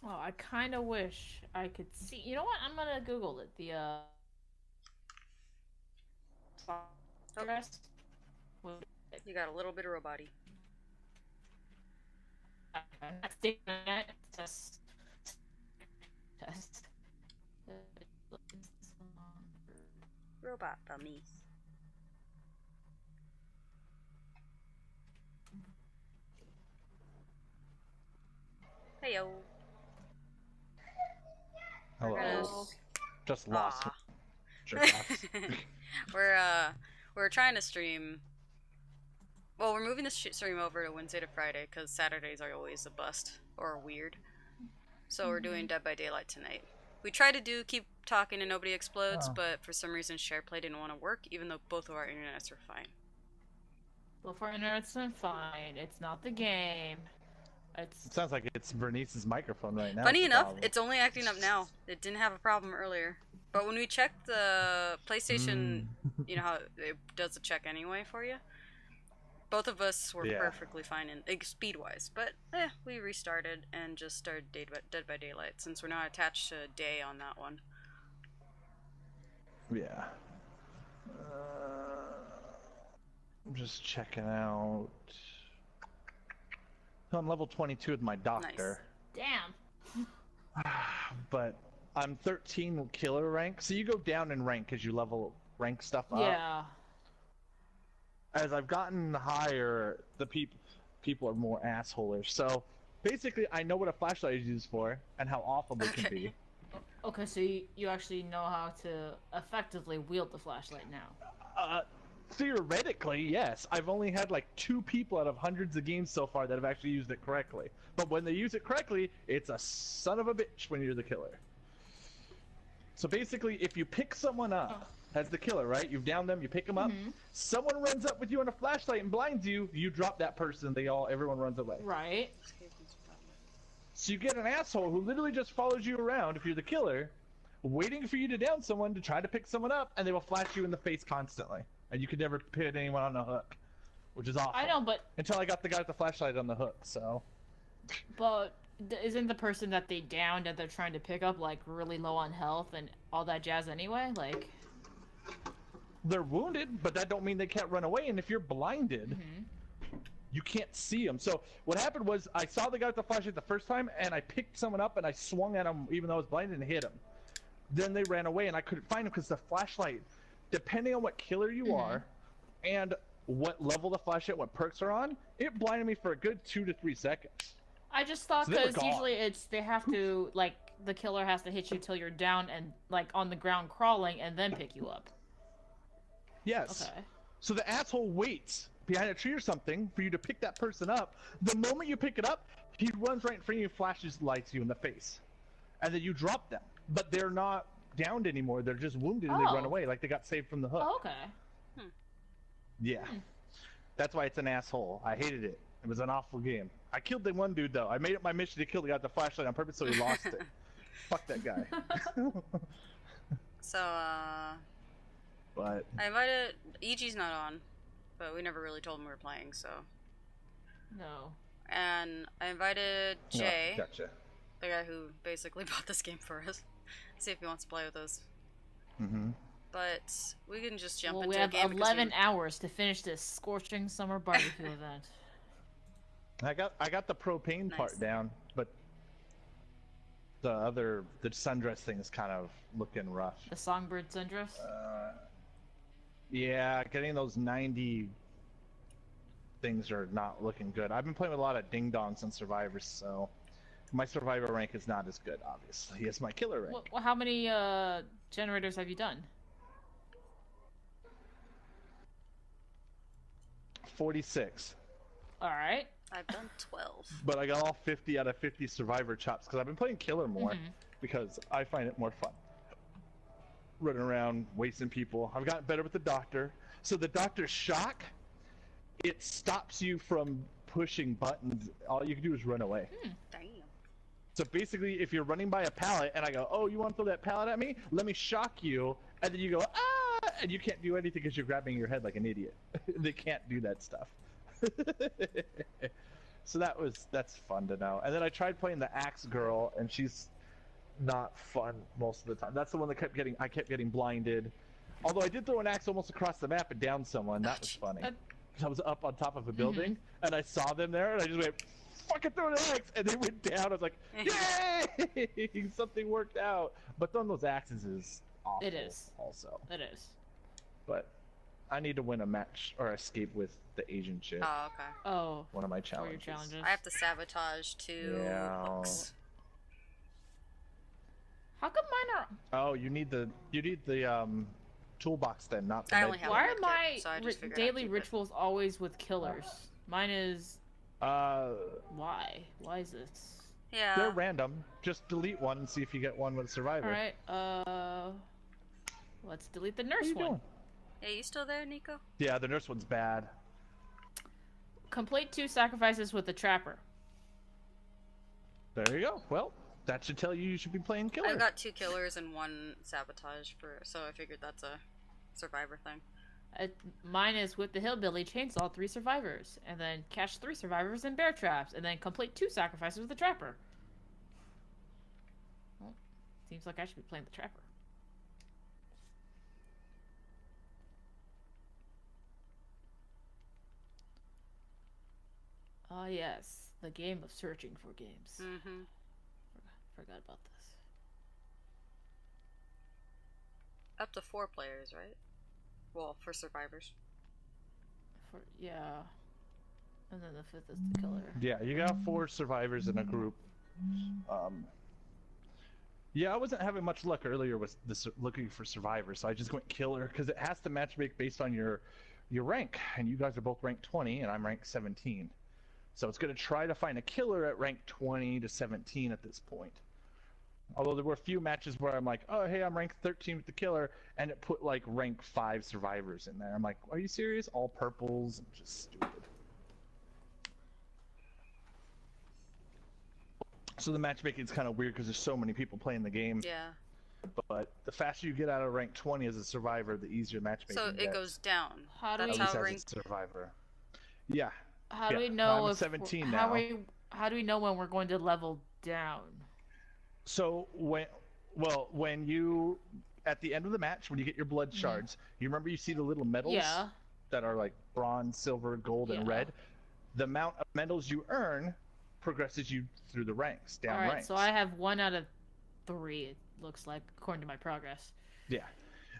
Oh, I kind of wish I could see. You know what? I'm gonna Google it. The Oh, dress. you got a little bit of robot-y. Test. Test. Robot dummies. Heyo. We're gonna. Hello. Just lost. Ah. Jerk offs. We're trying to stream. Well, we're moving the stream over to Wednesday to Friday because Saturdays are always a bust or weird. So we're doing Dead by Daylight tonight. We try to keep talking and nobody explodes, but for some reason SharePlay didn't want to work, even though both of our internets are fine. Well, for internet's fine. It's not the game. It sounds like it's Bernice's microphone right now. Funny enough, it's only acting up now. It didn't have a problem earlier. But when we checked the PlayStation, you know how it does the check anyway for you? Both of us were perfectly fine in speed-wise. But, we restarted and just started Dead by Daylight, since we're not attached to day on that one. Yeah. I'm just checking out. I'm level 22 with my doctor. Nice. Damn. But I'm 13 killer rank, so you go down in rank as you level rank stuff up. Yeah. As I've gotten higher, the people are more assholish. So basically, I know what a flashlight is used for and how awful they can be. Okay, so you actually know how to effectively wield the flashlight now. Theoretically, yes. I've only had like 2 people out of hundreds of games so far that have actually used it correctly. But when they use it correctly, it's a son of a bitch when you're the killer. So basically, if you pick someone up as the killer, right? You've downed them, you pick them up. Someone runs up with you on a flashlight and blinds you. You drop that person. Everyone runs away. Right. So you get an asshole who literally just follows you around if you're the killer, waiting for you to down someone to try to pick someone up, and they will flash you in the face constantly. And you could never put anyone on the hook, which is awful. I know, but until I got the guy with the flashlight on the hook, so. But isn't the person that they downed that they're trying to pick up like really low on health and all that jazz anyway? Like. They're wounded, but that don't mean they can't run away. And if you're blinded, you can't see them. So what happened was I saw the guy with the flashlight the first time, and I picked someone up and I swung at him even though I was blinded and hit him. Then they ran away, and I couldn't find him because the flashlight, depending on what killer you are and what level the flashlight, what perks are on, it blinded me for a good 2 to 3 seconds. I just thought because usually they have to, like, the killer has to hit you till you're down and, like, on the ground crawling and then pick you up. Yes. Okay. So the asshole waits behind a tree or something for you to pick that person up. The moment you pick it up, he runs right in front of you, flashes lights you in the face. And then you drop them. But they're not downed anymore. They're just wounded and they run away like they got saved from the hook. Oh, okay. Yeah. That's why it's an asshole. I hated it. It was an awful game. I killed the one dude though. I made it my mission to kill the guy with the flashlight on purpose so he lost it. Fuck that guy. So, But I invited... EG's not on, but we never really told him we were playing, so... No. And I invited Jay, gotcha. the guy who basically bought this game for us, see if he wants to play with us. But we can just jump into a game. We have 11 hours to finish this scorching summer barbecue event. I got the propane part down, but the sundress thing is kind of looking rough. The songbird sundress? Yeah, getting those 90 things are not looking good. I've been playing with a lot of ding-dongs and survivors, so my survivor rank is not as good, obviously, as my killer rank. Well, how many generators have you done? 46. Alright. I've done 12. But I got all 50 out of 50 survivor chops, because I've been playing killer more, because I find it more fun. Running around, wasting people. I've gotten better with the doctor. So the doctor's shock, it stops you from pushing buttons. All you can do is run away. Damn. So basically, if you're running by a pallet and I go, oh, you want to throw that pallet at me? Let me shock you. And then you go, ah! And you can't do anything because you're grabbing your head like an idiot. They can't do that stuff. So that's fun to know. And then I tried playing the Axe Girl, and she's not fun most of the time. That's the one that I kept getting blinded. Although I did throw an axe almost across the map and down someone. That was funny. I was up on top of a building, and I saw them there, and I just went, fucking throw an axe! And they went down. I was like, yay! Something worked out. But throwing those axes is awful. It is. Also. It is. But I need to win a match or escape with the Asian chick. Oh, okay. Oh. One of my What are your challenges. challenges? I have to sabotage 2 hooks. How come mine are? Oh, you need the toolbox then, not the I only med have kit. Why a are med my kit, so I just figured I'd daily keep it. rituals always with killers? Mine is. Why? Why is this? Yeah. They're random. Just delete one and see if you get one with survivor. Alright, let's delete the What nurse are you one. doing? Hey, you still there, Nico? Yeah, the nurse one's bad. Complete 2 sacrifices with the trapper. There you go. Well, that should tell you should be playing killer. I've got 2 killers and 1 sabotage so I figured that's a survivor thing. Mine is with the hillbilly, chainsaw 3 survivors, and then catch 3 survivors in bear traps, and then complete 2 sacrifices with the trapper. Well, seems like I should be playing the trapper. Ah, yes, the game of searching for games. Mm-hmm. Forgot about this. Up to 4 players, right? Well, for survivors. Yeah. And then the 5th is the killer. Yeah, you got 4 survivors in a group. Yeah, I wasn't having much luck earlier with this looking for survivors, so I just went killer because it has to matchmake based on your rank, and you guys are both rank 20 and I'm rank 17. So it's going to try to find a killer at rank 20 to 17 at this point. Although there were a few matches where I'm like, oh, hey, I'm rank 13 with the killer, and it put like rank 5 survivors in there. I'm like, are you serious? All purples? Just stupid. So the matchmaking is kind of weird because there's so many people playing the game. Yeah. But the faster you get out of rank 20 as a survivor, the easier matchmaking So gets. it goes down. How do That's we- At least how as rank. a survivor. Yeah. How do Yeah, we know I'm if 17 how now. how do we know when we're going to level down? So when you at the end of the match, when you get your blood shards, you remember you see the little medals Yeah. that are like bronze, silver, gold, and Yeah. red. The amount of medals you earn progresses you through the ranks, down Alright, ranks. so I have 1 out of 3, it looks like, according to my progress. Yeah.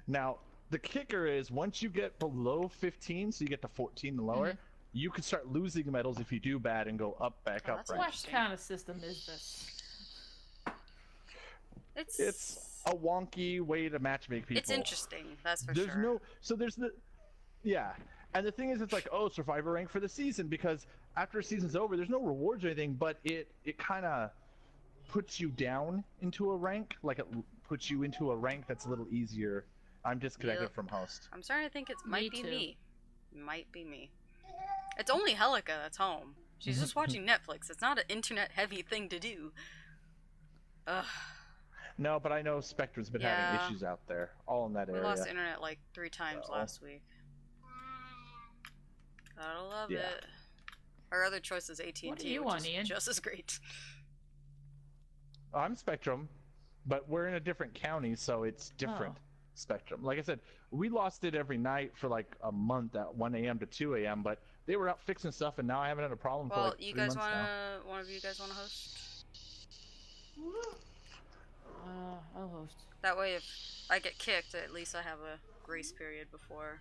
Now the kicker is once you get below 15, so you get to 14 and lower, you can start losing medals if you do bad and go back Oh, up that's ranks. What Interesting. kind of system is this? It's A wonky way to matchmake people. It's interesting, that's for There's sure. yeah, and the thing is, it's like, oh, survivor rank for the season, because after a season's over, there's no rewards or anything, but it kind of puts you down into a rank, like it puts you into a rank that's a little easier. I'm disconnected Yep. from host. I'm starting to think it might be too. me. Might be me. It's only Helica that's home. She's just watching Netflix. It's not an internet-heavy thing to do. Ugh. No, but I know Spectrum's been having Yeah. issues out there, all in that We area. lost internet like 3 times So. last week. Gotta love Yeah. it. Our other choice is AT&T, What do you which want, is Ian? just as great. I'm Spectrum, but we're in a different county, so it's different. Spectrum. Like I said, we lost it every night for like a month at 1 a.m. to 2 a.m., but they were out fixing stuff, and now I haven't had a problem for Well, like 3 you guys months now. one of you guys wanna host? I'll host. That way, if I get kicked, at least I have a grace period before.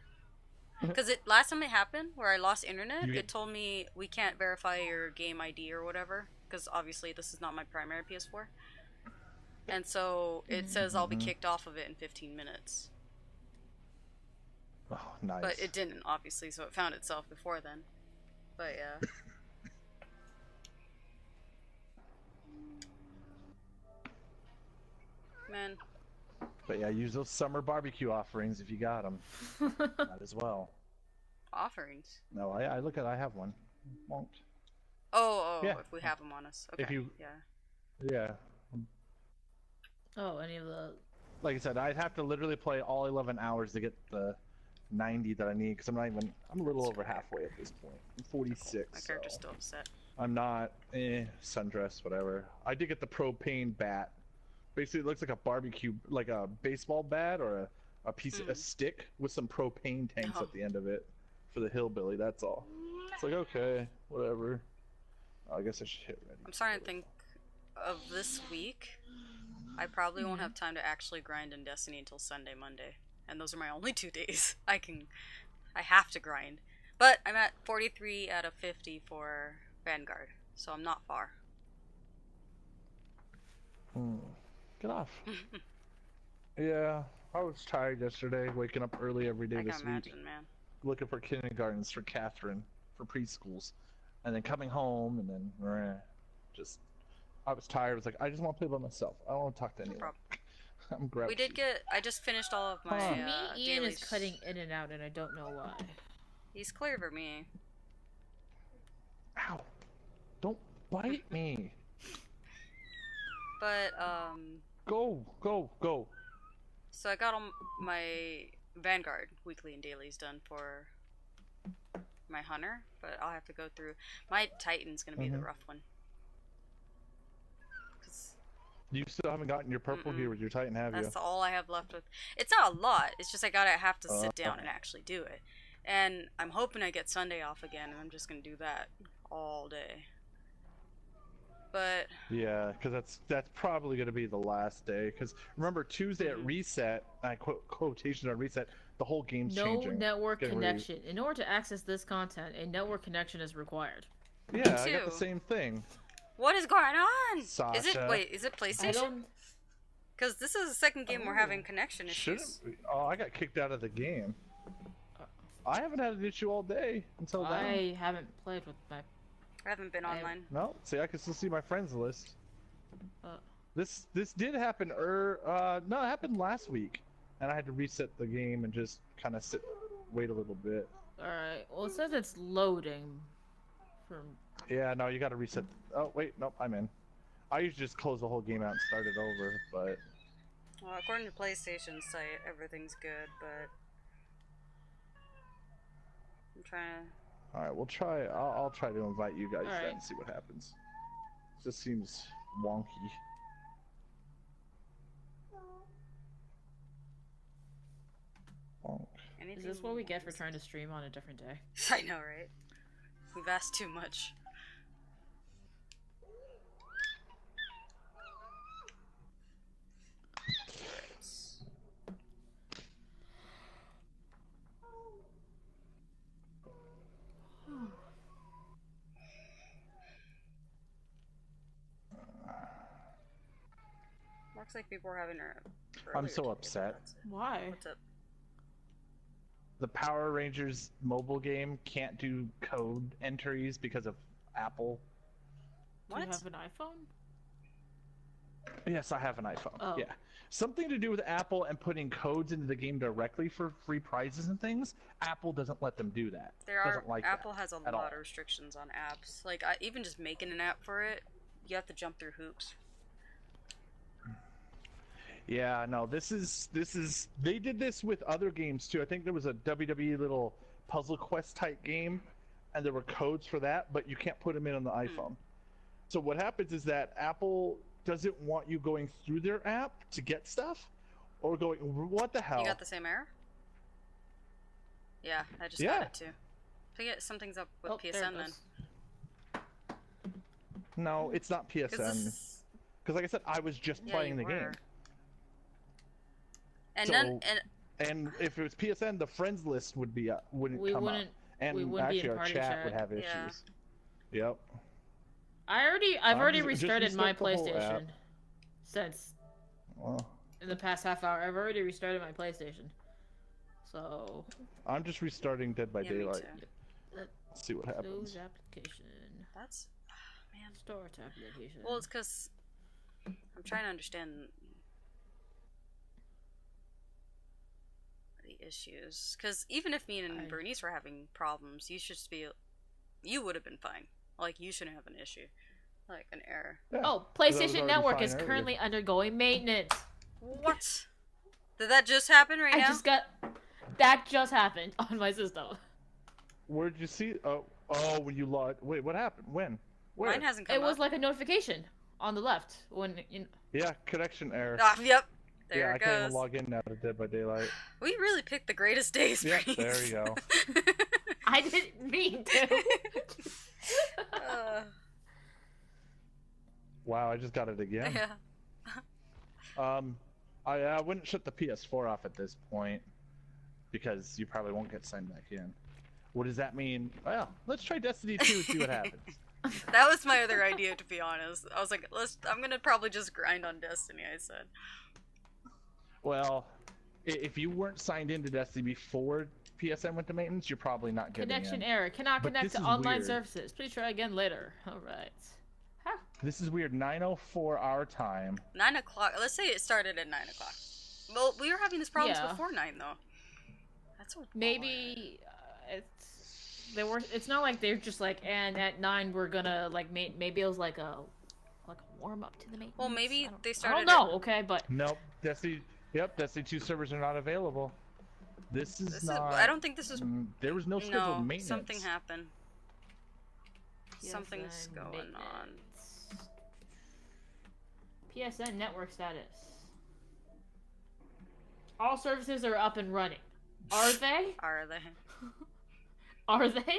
Because last time it happened, where I lost internet, You it get- told me we can't verify your game ID or whatever. Because obviously this is not my primary PS4. And so it says I'll be kicked off of it in 15 minutes. Oh, nice. But it didn't, obviously, so it found itself before then. But yeah. Man, But yeah, use those summer barbecue offerings if you got them. That as well. offerings. No, I look at. I have one. Won't. Oh, Yeah. if we have them on us. Okay, If you- yeah. Yeah. Oh, any of the... Like I said, I'd have to literally play all 11 hours to get the 90 that I need, because I'm a little over halfway at this point. I'm 46. My character's so. still upset. I'm not. Sundress, whatever. I did get the propane bat. Basically, it looks like a barbecue, like a baseball bat or a piece, a stick with some propane tanks at the end of it for the hillbilly. That's all. It's like, okay, whatever. I guess I should hit ready. I'm starting to think of this week. I probably won't have time to actually grind in Destiny until Sunday, Monday. And those are my only 2 days. I have to grind. But I'm at 43 out of 50 for Vanguard. So I'm not far. Get off. Yeah, I was tired yesterday, waking up early every day this week. Man. Looking for kindergartens for Catherine, for preschools. And then coming home, and then just, I was tired. I was like, I just want to play by myself. I don't want to talk to anyone. No I'm grouchy. I just finished all of my For me, Ian dailies. is cutting in and out, and I don't know why. He's clear for me. Ow. Don't bite me. But, Go. so I got all my Vanguard weekly and dailies done for my Hunter, but I'll have to go through. My Titan's gonna be the rough one. You still haven't gotten your purple gear with your Titan, have you? That's all I have left with. It's not a lot. It's just I have to sit down and actually do it. And I'm hoping I get Sunday off again, and I'm just gonna do that all day. But yeah, because that's probably going to be the last day. Because remember, Tuesday at reset, I quotation on reset, the whole game's changing. No network connection. In order to access this content, a network connection is required. Yeah, I got the same thing. what is going on? Sasha. Is it PlayStation? Because this is the second game we're having connection issues. Oh, I got kicked out of the game. I haven't had an issue all day until now. I haven't played with my... I haven't been online. No, see, I can still see my friends list. This did happen. No, it happened last week, and I had to reset the game and just kind of wait a little bit. All right. Well, it says it's loading. Yeah, no, you got to reset. Oh wait, nope, I'm in. I usually just close the whole game out and start it over, but. Well, according to PlayStation's site, everything's good, but I'm trying to. All right, we'll try. I'll try to invite you guys right. then and see what happens. This seems wonky. Wonk. Is this what we get for trying to stream on a different day? I know, right? We've asked too much. Looks like people are having a. I'm so upset. Why? What's up? The Power Rangers mobile game can't do code entries because of Apple. What? Do you have an iPhone? Yes, I have an iPhone. Oh. Yeah. Something to do with Apple and putting codes into the game directly for free prizes and things. Apple doesn't let them do that. Apple has a lot of restrictions on apps. Like, even just making an app for it, you have to jump through hoops. Yeah, no, this is they did this with other games too. I think there was a WWE little puzzle quest type game and there were codes for that, but you can't put them in on the iPhone. So what happens is that Apple doesn't want you going through their app to get stuff or going, what the hell? You got the same error? Yeah, I just got it too. So yeah, something's up with PSN then. No, it's not PSN. Because like I said, I was just playing the game. And so, and if it was PSN, the friends list would be wouldn't come up, and actually our chat would have issues. Yep. I've already restarted my PlayStation since in the past half hour. I've already restarted my PlayStation. So I'm just restarting Dead by Daylight. Let's see what happens. Close application. That's man. Start application. Well, it's because I'm trying to understand the issues. Because even if me and Bernice were having problems, you would have been fine. Like, you shouldn't have an issue. Like, an error. Yeah, oh, PlayStation Network is currently undergoing maintenance. What? Did that just happen right now? That just happened on my system. Where'd you see? Oh, when you logged. Wait, what happened? When? Where? Mine hasn't come up. It was like a notification on the left when you. Yeah, connection error. Ah, yep. There yeah, it I goes. can't even log in now to Dead by Daylight. We really picked the greatest days, Yep, Breeze. there you go. I didn't mean to. Wow, I just got it again. Yeah. I wouldn't shut the PS4 off at this point because you probably won't get signed back in. What does that mean? Well, let's try Destiny 2 and see what happens. That was my other idea, to be honest. I was like, I'm gonna probably just grind on Destiny, I said. Well, if you weren't signed into Destiny before PSN went to maintenance, you're probably not getting Connection in. error. Cannot But connect this to is online weird. services. Please try again later. Alright. Huh. This is weird. 9:04 our time. 9 o'clock. Let's say it started at 9 o'clock. Well, we were having these problems Yeah. before 9, though. That's what. Maybe it's not like they're just like, and at 9 we're gonna like maybe it was like a warm up to the maintenance. Well, maybe they I started. don't know. Okay, but Nope. Destiny 2 servers are not available. This is not. I don't think this is. There was no scheduled maintenance. Something happened. PSN Something's going on. PSN network status. All services are up and running. Are they? Are they? Are they?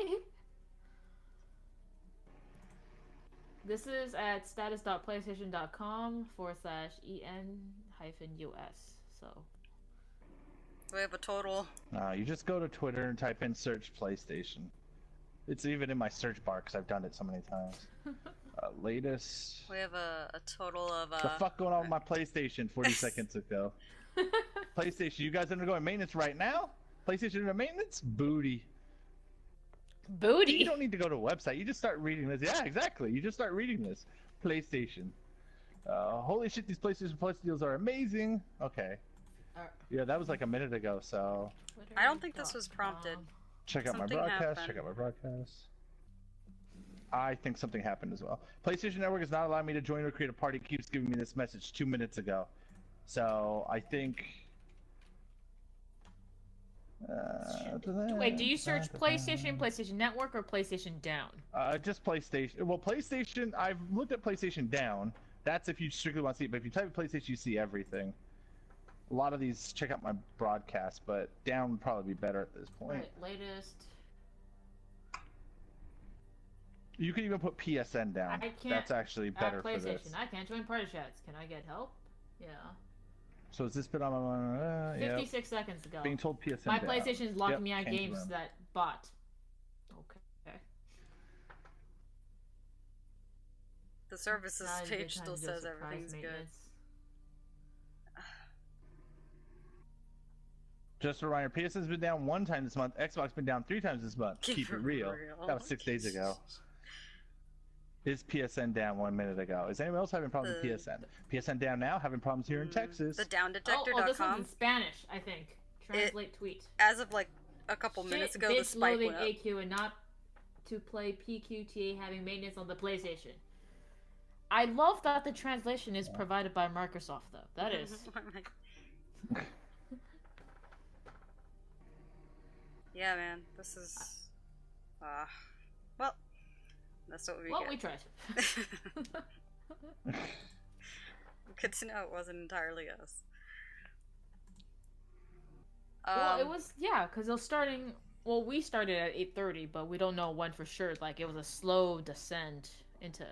This is at status.playstation.com/en-us. So. We have a total. You just go to Twitter and type in search PlayStation. It's even in my search bar because I've done it so many times. Latest. We have a total of. The fuck going on with my PlayStation 40 seconds ago? PlayStation, you guys undergoing maintenance right now? PlayStation under maintenance? Booty. Booty. You don't need to go to a website. You just start reading this. Yeah, exactly. You just start reading this. PlayStation. Holy shit, these PlayStation Plus deals are amazing. Okay. Yeah, that was like a minute ago, so. I don't think this was prompted. Check out my Something broadcast. happened. Check out my broadcast. I think something happened as well. PlayStation Network is not allowing me to join or create a party. It keeps giving me this message 2 minutes ago. So I think. Wait, do you search PlayStation, PlayStation Network, or PlayStation Down? Just PlayStation. Well, PlayStation. I've looked at PlayStation Down. That's if you strictly want to see it. But if you type in PlayStation, you see everything. A lot of these check out my broadcast, but Down would probably be better at this point. Right, latest. You can even put PSN down. I can't. That's actually better for PlayStation. this. I can't join party chats. Can I get help? Yeah. So has this been on my 56 seconds ago. Being told PSN My down. PlayStation is locking me out can't games run. that bought. Okay. The services Now's a good page time still to do says surprise everything's good. maintenance. Just a reminder, PSN's been down 1 time this month. Xbox been down 3 times this month. Keep it real. That was 6 days ago. Is PSN down 1 minute ago? Is anyone else having problems with PSN? PSN down now, having problems here in Texas. The Oh, this downdetector.com. one's in Spanish, I think. Translate tweet. As of like a couple minutes ago, the bitch spike loading went up. AQ and not to play PQTA having maintenance on the PlayStation. I love that the translation is provided by Microsoft, though. That is. Yeah, man, this is. Well, that's what we Well, get. we tried. Good to know it wasn't entirely us. Well, it was, yeah, because it was starting. Well, we started at 8:30, but we don't know when for sure. Like, it was a slow descent into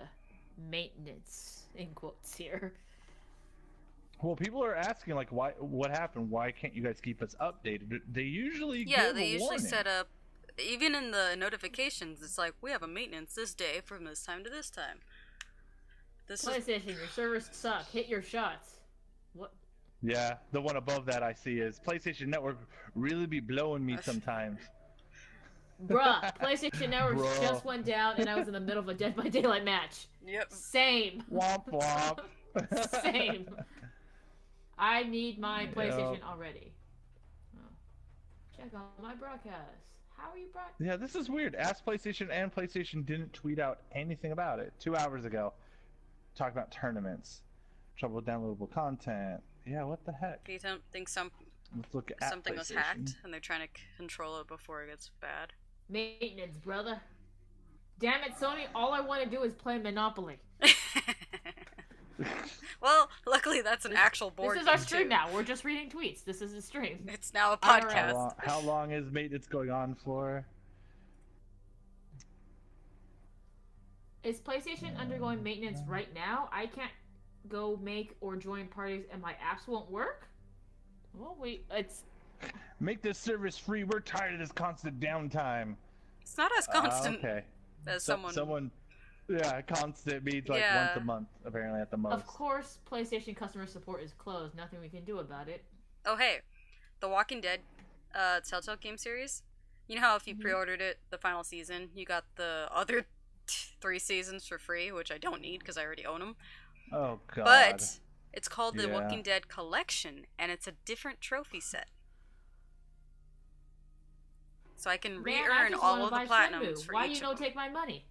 maintenance, in quotes here. Well, people are asking, like, why? What happened? Why can't you guys keep us updated? They usually give they a usually warning. set up, even in the notifications, it's like, we have a maintenance this day from this time to this time. This is PlayStation, your servers suck. Hit your shots. What? Yeah, the one above that I see is PlayStation Network really be blowing me sometimes. Bruh, PlayStation Network Bruh. just went down, and I was in the middle of a Dead by Daylight match. Yep. Same. Womp womp. Same. I need my PlayStation already. Oh. Check out my broadcast. How are you broadcasting? Yeah, this is weird. Ask PlayStation, and PlayStation didn't tweet out anything about it 2 hours ago. Talking about tournaments, trouble with downloadable content. Yeah, what the heck? Do you think Let's look at something was PlayStation. hacked and they're trying to control it before it gets bad? Maintenance, brother. Damn it, Sony! All I want to do is play Monopoly. Well, luckily that's an actual board This is game, our stream too. now. We're just reading tweets. This is a stream. It's now a podcast. How long is maintenance going on for? Is PlayStation undergoing maintenance right now? I can't go make or join parties and my apps won't work? Well, it's... Make this service free. We're tired of this constant downtime. It's not as constant Okay. as someone... Yeah, constant means like once a month, apparently, at the most. Of course, PlayStation customer support is closed. Nothing we can do about it. Oh, hey. The Walking Dead Telltale game series. You know how if you pre-ordered it, the final season, you got the other 3 seasons for free, which I don't need because I already own them. Oh, God. But it's called the Walking Dead Collection, and it's a different trophy set. So I can re-earn all of the platinums for Why each you don't of them. take my money?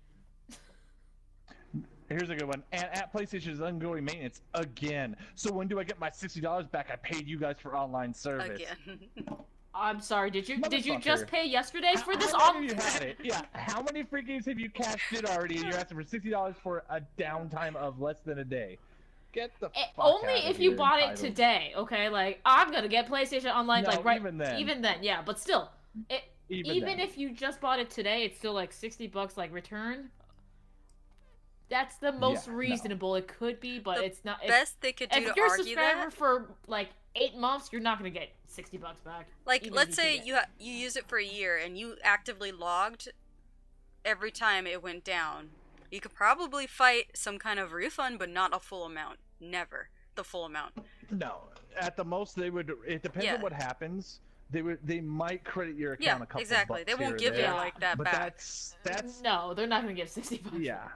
Here's a good one. And at PlayStation's ongoing maintenance again. So when do I get my $60 back? I paid you guys for online service. Again. I'm sorry. Did you Motherfucker. just pay yesterday's for this? How many of you had it? Yeah. How many free games have you cashed in already? And you're asking for $60 for a downtime of less than a day. Get the fuck only out of if you here, bought it entitled. today. Okay, like I'm gonna get PlayStation Online. No, like right. even then. Even then, yeah. But still, even then. if you just bought it today, it's still like $60 like return. That's the most reasonable it could be, but it's not. Best they could do if to you're a argue subscriber that for like 8 months, you're not gonna get $60 back. Like, even let's if say you you use it for a year and you actively logged every time it went down. You could probably fight some kind of refund, but not a full amount. Never the full amount. No, at the most they would. It depends on what happens. They might credit your account a couple exactly. bucks They won't here or give you there. like that But back. that's No, they're not gonna give $60. yeah.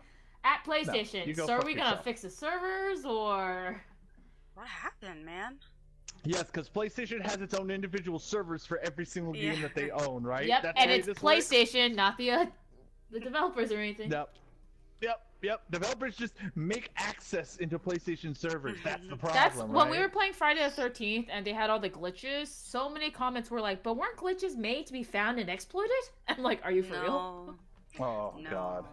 At PlayStation, you go so are fuck we gonna yourself. fix the servers or? What happened, man? Yes, because PlayStation has its own individual servers for every single game that they own, right? Yep, That's and the way it's this works? PlayStation, not the developers or anything. Yep. Developers just make access into PlayStation servers. That's the problem. That's right? when we were playing Friday the 13th, and they had all the glitches. So many comments were like, "But weren't glitches made to be found and exploited?" I'm like, "Are you for real?" Oh God.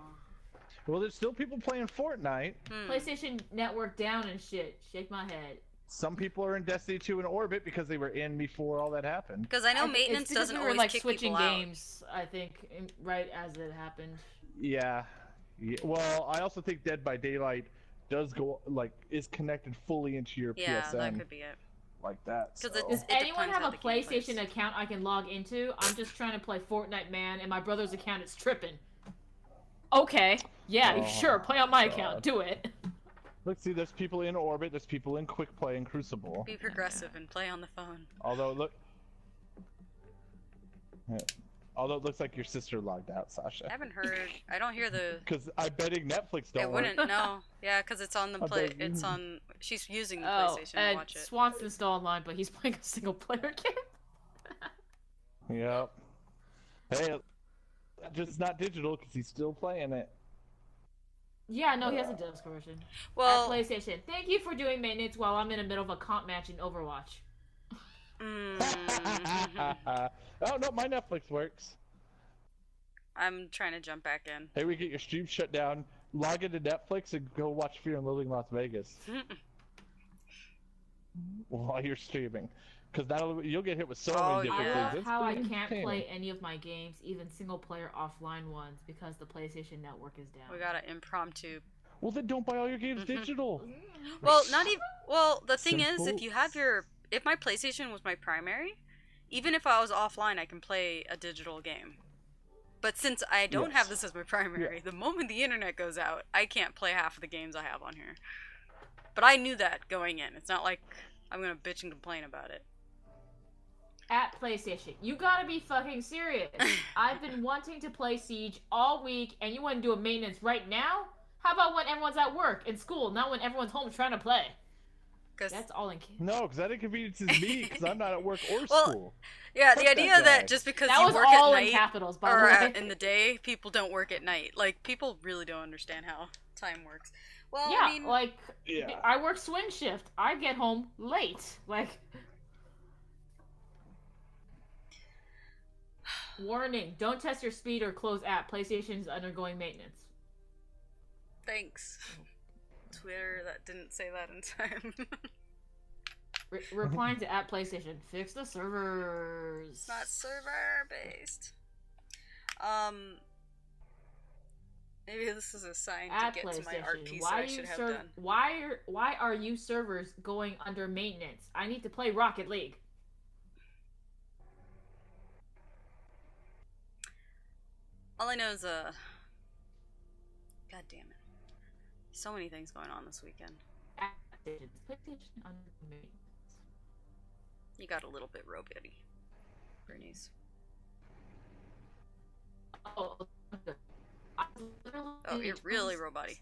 Well, there's still people playing Fortnite. PlayStation Network down and shit. Shake my head. Some people are in Destiny 2 and Orbit because they were in before all that happened. Because I know maintenance doesn't we were, always like kick switching people out. games. I think right as it happened. Yeah. Well, I also think Dead by Daylight is connected fully into your PSN. Yeah, that could be it. Like that. Because So. Does anyone have a PlayStation account I can log into? I'm just trying to play Fortnite, man, and my brother's account is tripping. Okay. Yeah, sure. Play on my account. Do it. Look, see, there's people in Orbit, there's people in Quick Play and Crucible. Be progressive and play on the phone. Although, look... Yeah. Although it looks like your sister logged out, Sasha. I haven't heard. I don't hear the... Because I'm betting Netflix don't It wouldn't, no. Yeah, because it's on the play... It's on... She's using the PlayStation to watch it. Swanson's still online, but he's playing a single-player game. Yep. Hey, just not digital because he's still playing it. Yeah, no, he has a disc version. Well, at PlayStation, thank you for doing maintenance while I'm in the middle of a comp match in Overwatch. Oh no, my Netflix works. I'm trying to jump back in. Hey, we get your stream shut down. Log into Netflix and go watch Fear and Loathing Las Vegas while you're streaming, because you'll get hit with so many different things. It's How I pretty can't entertaining. play any of my games, even single-player offline ones, because the PlayStation Network is down. We got an impromptu. Well, then don't buy all your games digital. Well, not even. Well, the thing is, Simple. if you have if my PlayStation was my primary, even if I was offline, I can play a digital game. But since I don't have this as my primary, the moment the internet goes out, I can't play half of the games I have on here. But I knew that going in. It's not like I'm gonna bitch and complain about it. At PlayStation, you gotta be fucking serious. I've been wanting to play Siege all week, and you want to do a maintenance right now? How about when everyone's at work and school, not when everyone's home trying to play? That's all in. No, because that inconveniences me because I'm not at work or Well, school. Yeah, Fuck the idea that just because that you was work all at in night capitals, by or the way. in the day, people don't work at night. Like, people really don't understand how time works. Well, Yeah, I mean, like, I work swing shift. I get home late. Like, Warning, don't test your speed or close app. PlayStation is undergoing maintenance. Thanks. Twitter, that didn't say that in time. Replying to app PlayStation. Fix the servers. It's not server based. Maybe this is a sign At to get to my art piece why that I should have done. Why are you servers going under maintenance? I need to play Rocket League. All I know is God damn it. So many things going on this weekend. At PlayStation under maintenance. You got a little bit robot-y, Bernice. Oh, you're really robot-y.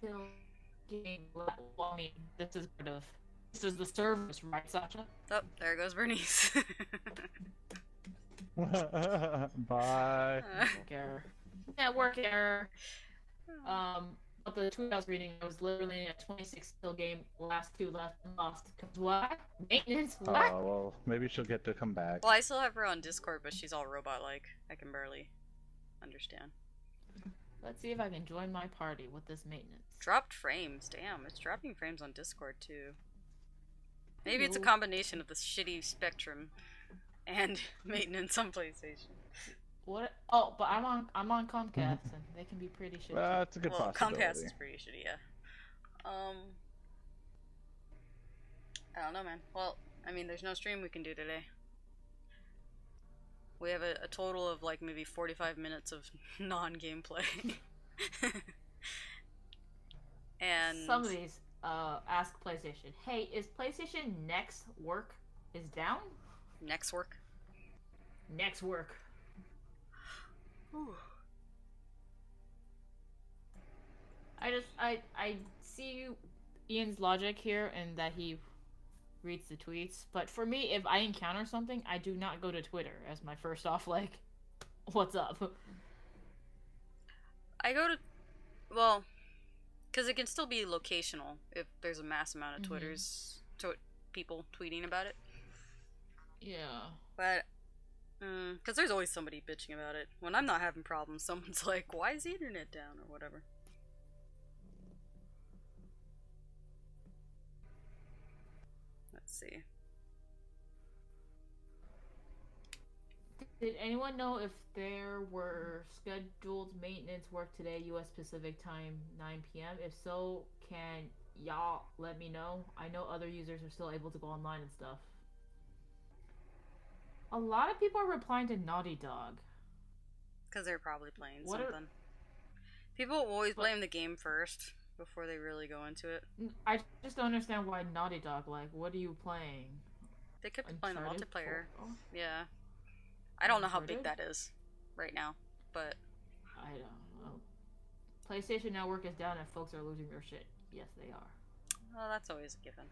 Well, I mean, this is the service, right, Sasha? Oh, there goes Bernice. Bye. Network error. But the tweet I was reading, I was literally in a 26 kill game, last two left and lost. Cause what? Maintenance? What? Oh, well, maybe she'll get to come back. Well, I still have her on Discord, but she's all robot-like. I can barely understand. Let's see if I can join my party with this maintenance. Dropped frames. Damn, it's dropping frames on Discord too. Maybe it's a combination of the shitty Spectrum and maintenance on PlayStation. What? Oh, but I'm on Comcast and they can be pretty shitty. That's a good possibility. Comcast is pretty shitty, yeah. I don't know, man. Well, I mean, there's no stream we can do today. We have a total of like maybe 45 minutes of non-gameplay. And some of these ask PlayStation, hey, is PlayStation Next work is down? Next work? Next work. Whew. I see Ian's logic here and that he reads the tweets, but for me, if I encounter something, I do not go to Twitter as my first off, like, what's up? I go to, well, because it can still be locational if there's a mass amount of Twitters, people tweeting about it. Yeah. But, because there's always somebody bitching about it. When I'm not having problems, someone's like, why is the internet down, or whatever. Let's see. Did anyone know if there were scheduled maintenance work today, U.S. Pacific time, 9 p.m.? If so, can y'all let me know? I know other users are still able to go online and stuff. A lot of people are replying to Naughty Dog. Because they're probably playing something. People always blame the game first before they really go into it. I just don't understand why Naughty Dog, like, what are you playing? They could be playing the multiplayer. Yeah. I I don't know how big that is right now, but I don't know. PlayStation Network is down and folks are losing their shit. Yes, they are. well, that's always a given.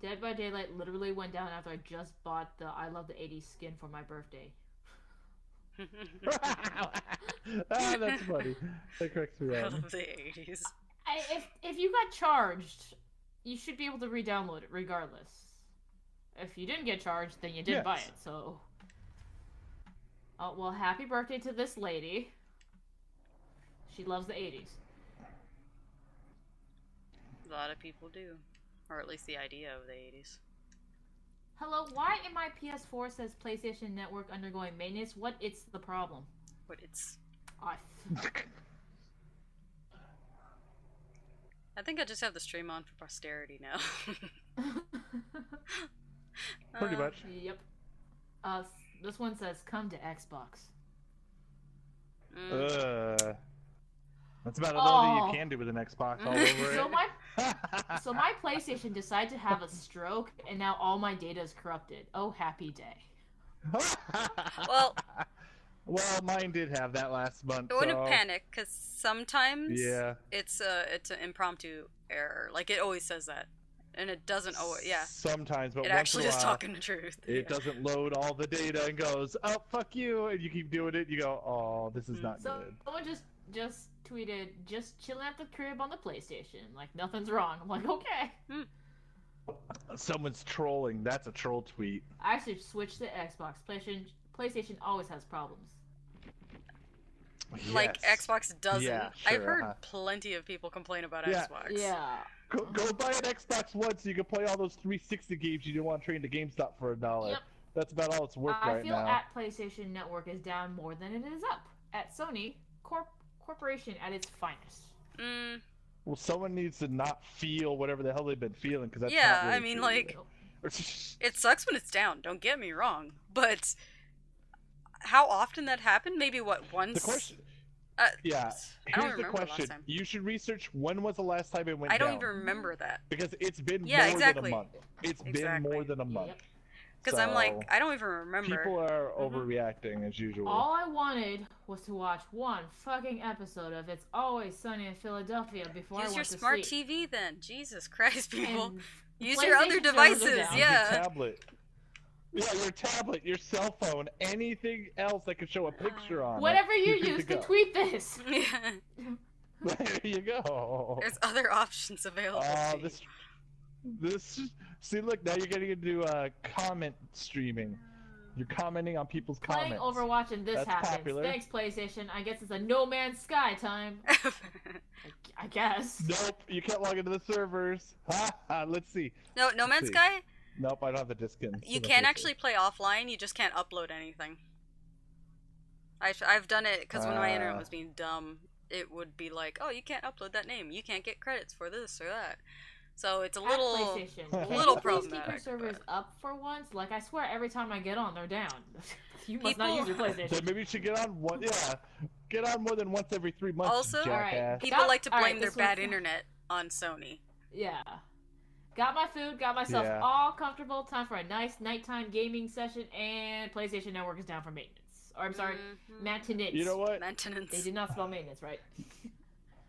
Dead by Daylight literally went down after I just bought the I Love the 80s skin for my birthday. Ah, that's funny. That cracks me I up. love the 80s. If you got charged, you should be able to re-download it regardless. If you didn't get charged, then you didn't buy it, so... Oh, well, happy birthday to this lady. She loves the 80s. A lot of people do. Or at least the idea of the 80s. Hello, why in my PS4 says PlayStation Network undergoing maintenance? What is the problem? But it's... I think I just have the stream on for posterity now. Pretty much. Yep. This one says, come to Xbox. That's about all that you can do with an Xbox all over it. So my PlayStation decided to have a stroke, and now all my data is corrupted. Oh, happy day. Well, mine did have that last month. I wouldn't panic, because sometimes it's an impromptu error. Like, it always says that. And it doesn't always, Sometimes, but it once actually in a is while, talking the truth. It doesn't load all the data and goes, oh, fuck you, and you keep doing it, you go, oh, this is not good. Someone just tweeted, just chilling at the crib on the PlayStation. Like, nothing's wrong. I'm like, okay. Someone's trolling. That's a troll tweet. I should switch to Xbox. PlayStation always has problems. Like, Yes. Xbox doesn't. Yeah, I've sure, heard uh-huh. plenty of people complain about Yeah. Xbox. Yeah. Go buy an Xbox One so you can play all those 360 games you didn't want to trade to GameStop for $1. Yep. That's about all it's worth I right feel now. at PlayStation Network is down more than it is up. At Sony, corporation at its finest. Well, someone needs to not feel whatever the hell they've been feeling, because that's Yeah, not really I mean, true. like, it sucks when it's down, don't get me wrong. But how often that happened? Maybe, what, once? The question... I yeah, don't here's the remember last question. time. You should research when was the last time it went I don't down. even remember that. Because it's been Yeah, more exactly. than a month. It's been Exactly. more than a month. Yep. Because I'm like, I don't even remember. People are overreacting as usual. All I wanted was to watch one fucking episode of It's Always Sunny in Philadelphia before I Use went your to smart sleep. TV then. Jesus Christ, people. And Use your other PlayStation servers are devices, down. Your yeah. tablet. Yeah, your tablet, your cell phone, anything else that can show a picture on Whatever you good to use to go. tweet this. Yeah. There you go. There's other options available. Oh, to you. this. See, look, now you're getting into comment streaming. You're commenting on people's Playing comments. Overwatch and this That's happens. popular. Thanks, PlayStation. I guess it's a No Man's Sky time. I guess. Nope, you can't log into the servers. Ha ha. Let's see. No Man's see. Sky? Nope, I don't have the disc in. You can actually play offline, you just can't upload anything. I've done it because when my internet was being dumb, it would be like, oh, you can't upload that name, you can't get credits for this or that. So it's a At little, PlayStation, a can little you please keep your problematic. servers but- up for once? Like, I swear every time I get on, they're down. You must not People- use your So PlayStation. maybe you should get on one. Yeah, get on more than once every 3 months. Also, jackass. People Got- like to alright, blame their this one's- bad internet on Sony. Yeah. Got my food, got myself Yeah. all comfortable. Time for a nice nighttime gaming session, and PlayStation Network is down for maintenance. Or, I'm sorry, Mhm. maintenance. You know what? Maintenance. They did not spell maintenance, right?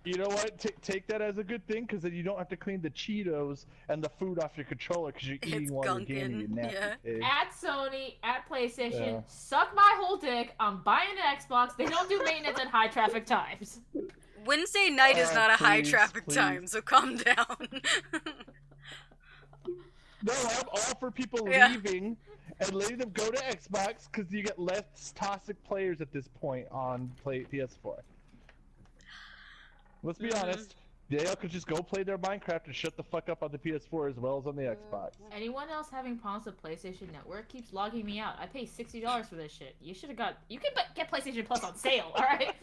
You know what? Take that as a good thing, because then you don't have to clean the Cheetos and the food off your controller because you're eating It's while you're gaming. You gunking, nasty yeah. pig. At Sony, at PlayStation, Yeah. suck my whole dick. I'm buying an Xbox. They don't do maintenance at high traffic times. Wednesday night is not a high Please, traffic please. time, so calm down. No, I'm all for people Yeah. leaving and letting them go to Xbox because you get less toxic players at this point on PS4. Let's be honest. They all could just go play their Minecraft and shut the fuck up on the PS4 as well as on the Xbox. Anyone else having problems with PlayStation Network keeps logging me out. I pay $60 for this shit. You should have got. You can get PlayStation Plus on sale, alright?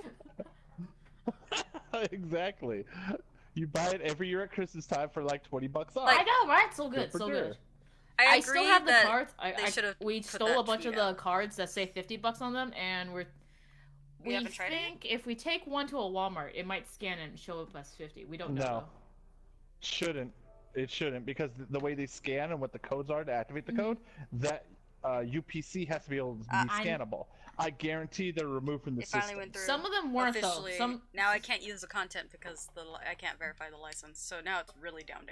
Exactly. You buy it every year at Christmas time for like $20 off. I know, right? So good, for so sure. good. I I agree still have the that cards. they should've We put stole that a bunch of tweet the cards that say $50 on them, and we haven't tried it yet? think if we take one to a Walmart, it might scan and show up as 50. We don't know. No. Shouldn't. It shouldn't, because the way they scan and what the codes are to activate the code, that UPC has to be able to be I- scannable. I guarantee they're removed from the it finally system. went through. Some of them weren't officially. though. Some Now I can't use the content because I can't verify the license. So now it's really down.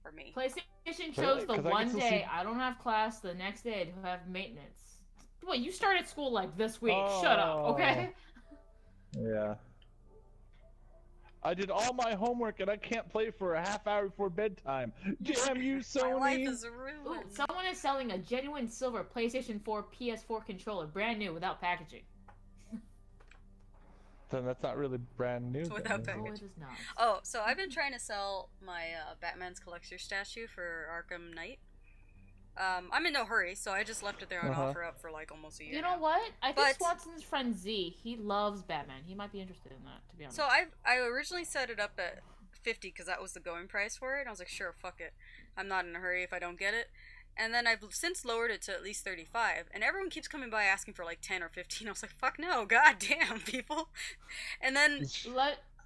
For me. PlayStation chose Really? the 'Cause I can one still day see- I don't have class, the next day I have maintenance. Boy, you started school like this week. Oh. Shut up, okay? Yeah. I did all my homework and I can't play for a half hour before bedtime. Damn you, Sony! My life is Ooh, ruined. someone is selling a genuine silver PlayStation 4 PS4 controller, brand new, without packaging. Then that's not really brand new. then, Without is it? No, packaging. it is not. Oh, so I've been trying to sell my Batman's collector statue for Arkham Knight. I'm in no hurry, so I just left it there on offer up for like almost a year. You know now. what? I think But- Swanson's friend Z, he loves Batman. He might be interested in that, to be honest. So I originally set it up at 50 because that was the going price for it. And I was like, sure, fuck it. I'm not in a hurry if I don't get it. And then I've since lowered it to at least 35. And everyone keeps coming by asking for like 10 or 15. I was like, fuck no, god damn, people. And then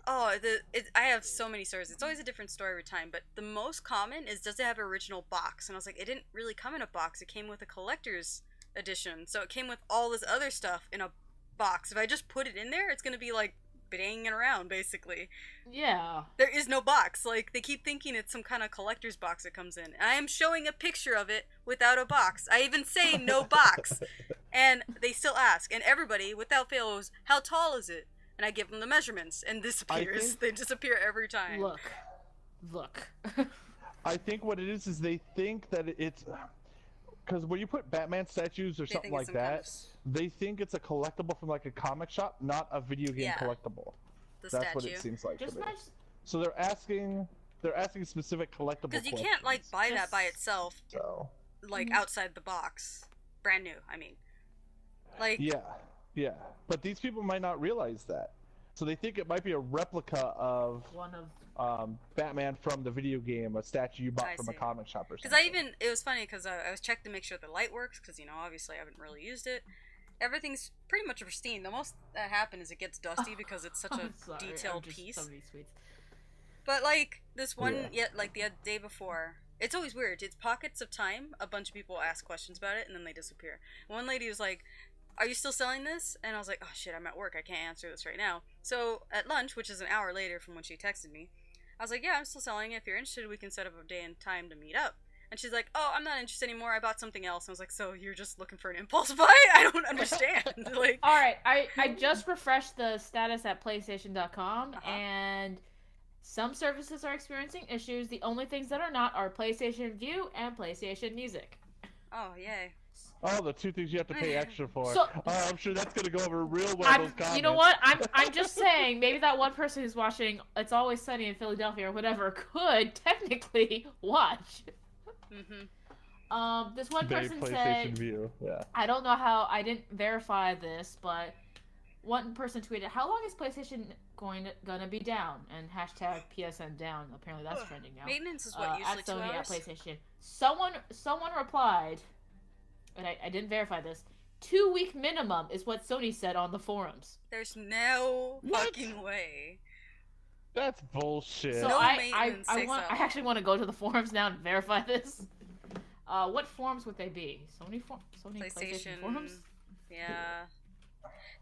I have so many stories. It's always a different story every time, but the most common is, does it have an original box? And I was like, it didn't really come in a box. It came with a collector's edition. So it came with all this other stuff in a box. If I just put it in there, it's gonna be like banging around, basically. Yeah. There is no box. Like, they keep thinking it's some kind of collector's box that comes in. And I am showing a picture of it without a box. I even say no box. And they still ask. And everybody, without fail, goes, how tall is it? And I give them the measurements, and disappears. think- They disappear every time. Look. I think what it is they think that it's because when you put Batman statues or They something think it's like some kind that, of they think it's a collectible from like a comic shop, not a video game Yeah. collectible. the That's statue. what it seems like Just to me. imagine. So they're asking specific collectible Because you questions. can't like buy that by Just- itself, So like outside the box, brand new. I mean, like yeah, but these people might not realize that. So they think it might be a replica of One of Batman from the video game, a statue you bought I from a see. comic shop or because something. it was funny because I was checking to make sure the light works because obviously I haven't really used it. Everything's pretty much pristine. The most that happened is it gets dusty because it's such a I'm sorry, detailed I'm just piece. So many sweets. But like this one, Yeah. like the day before, it's always weird. It's pockets of time. A bunch of people ask questions about it and then they disappear. One lady was like, "Are you still selling this?" And I was like, "Oh shit, I'm at work. I can't answer this right now." So at lunch, which is an hour later from when she texted me, I was like, "Yeah, I'm still selling it. If you're interested, we can set up a day and time to meet up." And she's like, "Oh, I'm not interested anymore. I bought something else." And I was like, "So you're just looking for an impulse buy? I don't understand." Like, All right, I just refreshed the status at PlayStation.com, and some services are experiencing issues. The only things that are not are PlayStation View and PlayStation Music. oh yay. Oh, the two things you have to pay extra for. So- Oh, I'm sure that's gonna go over real well in those comments. You know what? I'm just saying, maybe that one person who's watching It's Always Sunny in Philadelphia or whatever could technically watch. Mm-hmm. This one Big person PlayStation said, View, yeah. I don't know how, I didn't verify this, but one person tweeted, "How long is PlayStation gonna be down?" And hashtag PSN down. Apparently that's trending now. Maintenance is what, usually at 2 Sony hours? at PlayStation. Someone replied, and I didn't verify this. 2-week minimum is what Sony said on the forums. There's no What? fucking way. That's bullshit. So No I maintenance takes that long. actually want to go to the forums now and verify this. What forums would they be? Sony PlayStation forums? Yeah.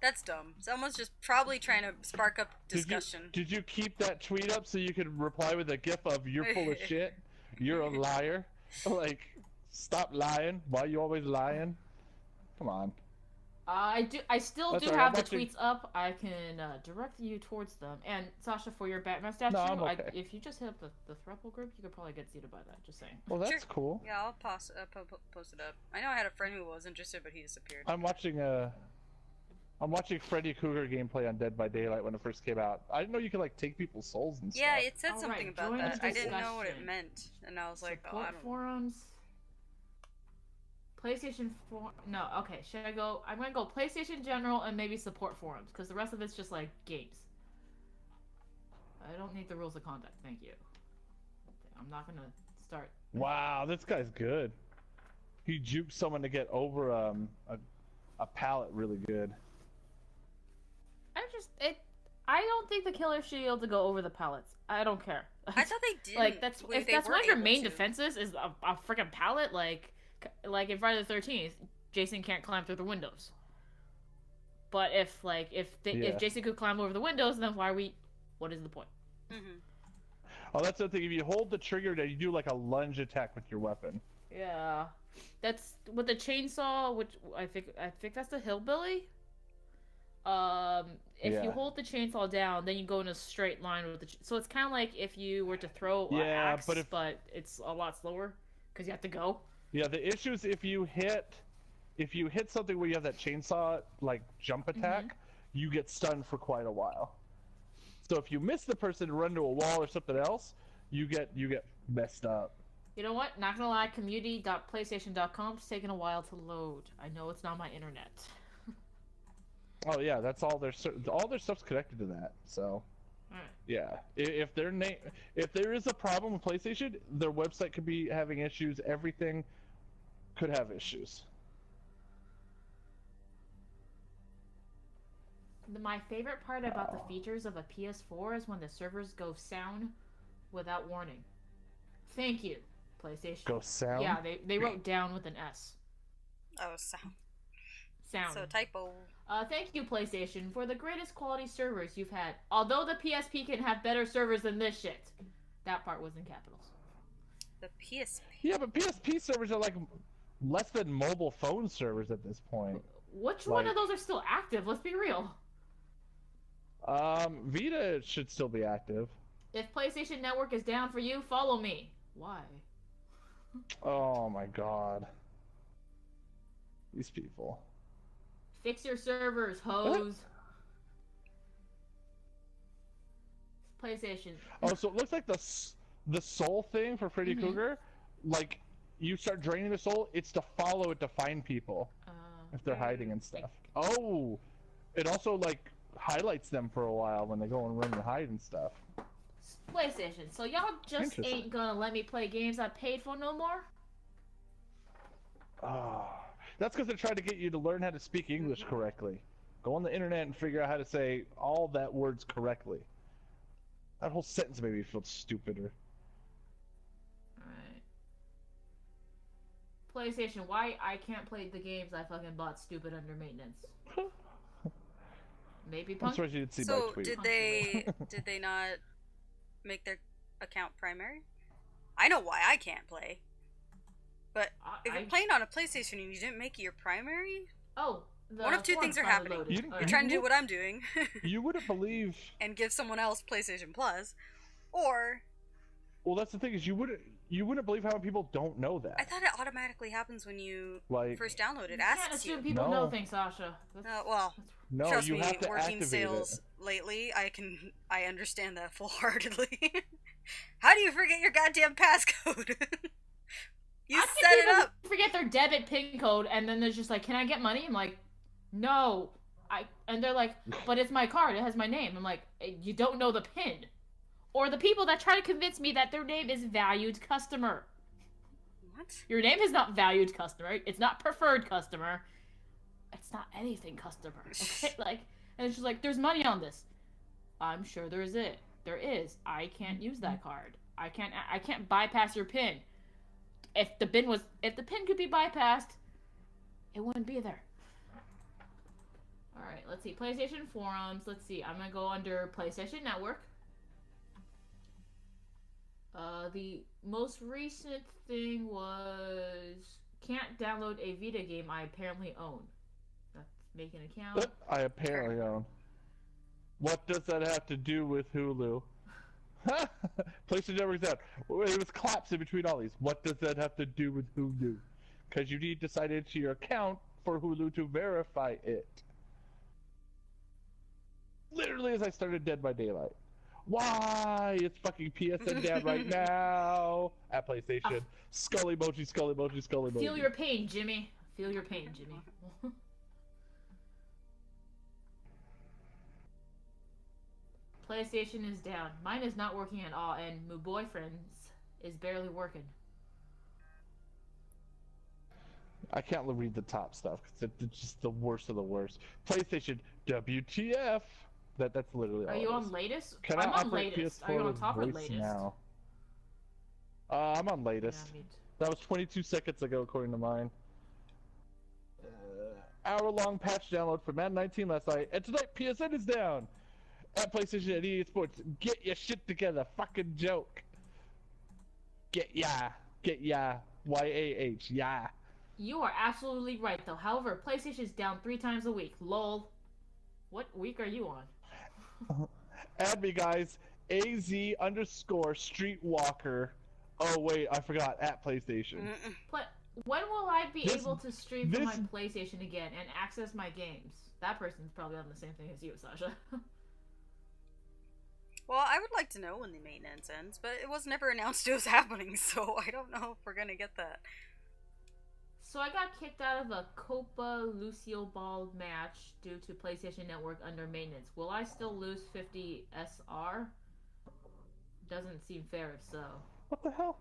That's dumb. Someone's just probably trying to spark up discussion. Did you keep that tweet up so you could reply with a gif of "You're full of shit, you're a liar"? Like, stop lying. Why are you always lying? Come on. I still That's do all right, have the I'm watching- tweets up. I can direct you towards them. And Sasha, for your Batman statue, I'm okay. if you just hit up the Thruple group, you could probably get Zeta to buy that. Just saying. Well, that's Sure. cool. Yeah, I'll post it up. I know I had a friend who was interested, but he disappeared. I'm watching Freddy Krueger gameplay on Dead by Daylight when it first came out. I didn't know you could like take people's souls and Yeah, stuff. it said All something right, about join that. the I didn't know what it discussion. meant, and I was like, oh, I Support don't know. forums. PlayStation 4. No, okay. Should I go? I'm gonna go PlayStation General and maybe support forums because the rest of it's just like games. I don't need the rules of conduct. Thank you. I'm not gonna start. Wow, this guy's good. He juked someone to get over a pallet really good. I don't think the killer should be able to go over the pallets. I don't care. I thought they did. Like if that's one of your main defenses is a freaking pallet, like in Friday the 13th, Jason can't climb through the windows. But if Jason could climb over the windows, then what is the point? Mm-hmm. Oh, that's the thing. If you hold the trigger, then you do like a lunge attack with your weapon. Yeah, that's with the chainsaw, which I think that's the hillbilly. If you Yeah. hold the chainsaw down, then you go in a straight line with so it's kind of like if you were to throw an Yeah, axe, but it's a lot slower because you have to go. Yeah, the issue is if you hit something where you have that chainsaw like jump attack, you get stunned for quite a while. So if you miss the person and run into a wall or something else, you get messed up. You know what? Not gonna lie, community.playstation.com's taking a while to load. I know it's not my internet. Oh yeah, that's all their stuff's connected to that. So Alright. yeah, if there is a problem with PlayStation, their website could be having issues. Everything could have issues. My favorite part about the features of a PS4 is when the servers go down without warning. Thank you, PlayStation. Go sound. Yeah, they wrote down with an S. Oh, sound. Sound. So typo. Thank you, PlayStation, for the greatest quality servers you've had. Although the PSP can have better servers than this shit. That part was in capitals. The PSP. Yeah, but PSP servers are like less than mobile phone servers at this point. Which one of those are still active? Let's be real. Vita should still be active. If PlayStation Network is down for you, follow me. Why? Oh my god. These people. Fix your servers, hoes. PlayStation. Oh, so it looks like the soul thing for Freddy Krueger, like, you start draining the soul, it's to follow it to find people. If they're hiding and stuff. Oh! It also, like, highlights them for a while when they go and run and hide and stuff. PlayStation. So y'all just ain't gonna let me play games I paid for no more? That's because they're trying to get you to learn how to speak English correctly. Go on the internet and figure out how to say all that words correctly. That whole sentence made me feel stupider. Alright. PlayStation, why I can't play the games I fucking bought stupid under maintenance? Maybe I'm Punk? surprised you didn't see my So tweet. did they not make their account primary? I know why I can't play. But if you're playing on a PlayStation and you didn't make it your primary, one of two things are happening. You're trying to do what I'm doing. You wouldn't believe. And give someone else PlayStation Plus, or. Well, that's the thing is you wouldn't believe how many people don't know that. I thought it automatically happens when you first download it. You can't assume people know things, Sasha. No, trust you me, have to working activate sales it. lately, I understand that full-heartedly. How do you forget your goddamn passcode? You set it up. Forget their debit PIN code, and then there's just like, "Can I get money?" I'm like, "No." And they're like, "But it's my card. It has my name." I'm like, "You don't know the PIN." Or the people that try to convince me that their name is valued customer. What? Your name is not valued customer. It's not preferred customer. It's not anything customer. Okay, and it's just like, there's money on this. I'm sure there is. I can't use that card. I can't bypass your PIN. If the PIN could be bypassed, it wouldn't be there. All right, let's see. PlayStation forums. Let's see. I'm gonna go under PlayStation Network. The most recent thing was can't download a Vita game I apparently own. That's make an account. I apparently own. What does that have to do with Hulu? PlayStation Network's out. It was claps in between all these. What does that have to do with Hulu? Because you need to sign into your account for Hulu to verify it. Literally as I started Dead by Daylight. Why? It's fucking PSN down right now at PlayStation. Skull emoji, skull emoji, skull emoji. Feel your pain, Jimmy. Feel your pain, Jimmy. PlayStation is down. Mine is not working at all, and my boyfriend's is barely working. I can't read the top stuff because it's just the worst of the worst. PlayStation WTF. That's literally all. Are you on latest? Can I'm I on latest. Are you on top or latest? Now? I'm on latest. Yeah, that was 22 seconds ago, according to mine. Hour-long patch download for Madden 19 last night, and tonight PSN is down. At PlayStation and EA Sports, get your shit together. Fucking joke. Get ya, YAH, yeah. You are absolutely right, though. However, PlayStation's down 3 times a week. Lol. What week are you on? Add me, guys. AZ_Streetwalker. Oh wait, I forgot. At PlayStation. When will I be able to stream from my PlayStation again and access my games? That person's probably on the same thing as you, Sasha. Well, I would like to know when the maintenance ends, but it was never announced it was happening, so I don't know if we're gonna get that. So I got kicked out of a Copa Lucio Ball match due to PlayStation Network under maintenance. Will I still lose 50 SR? Doesn't seem fair if so. What the hell?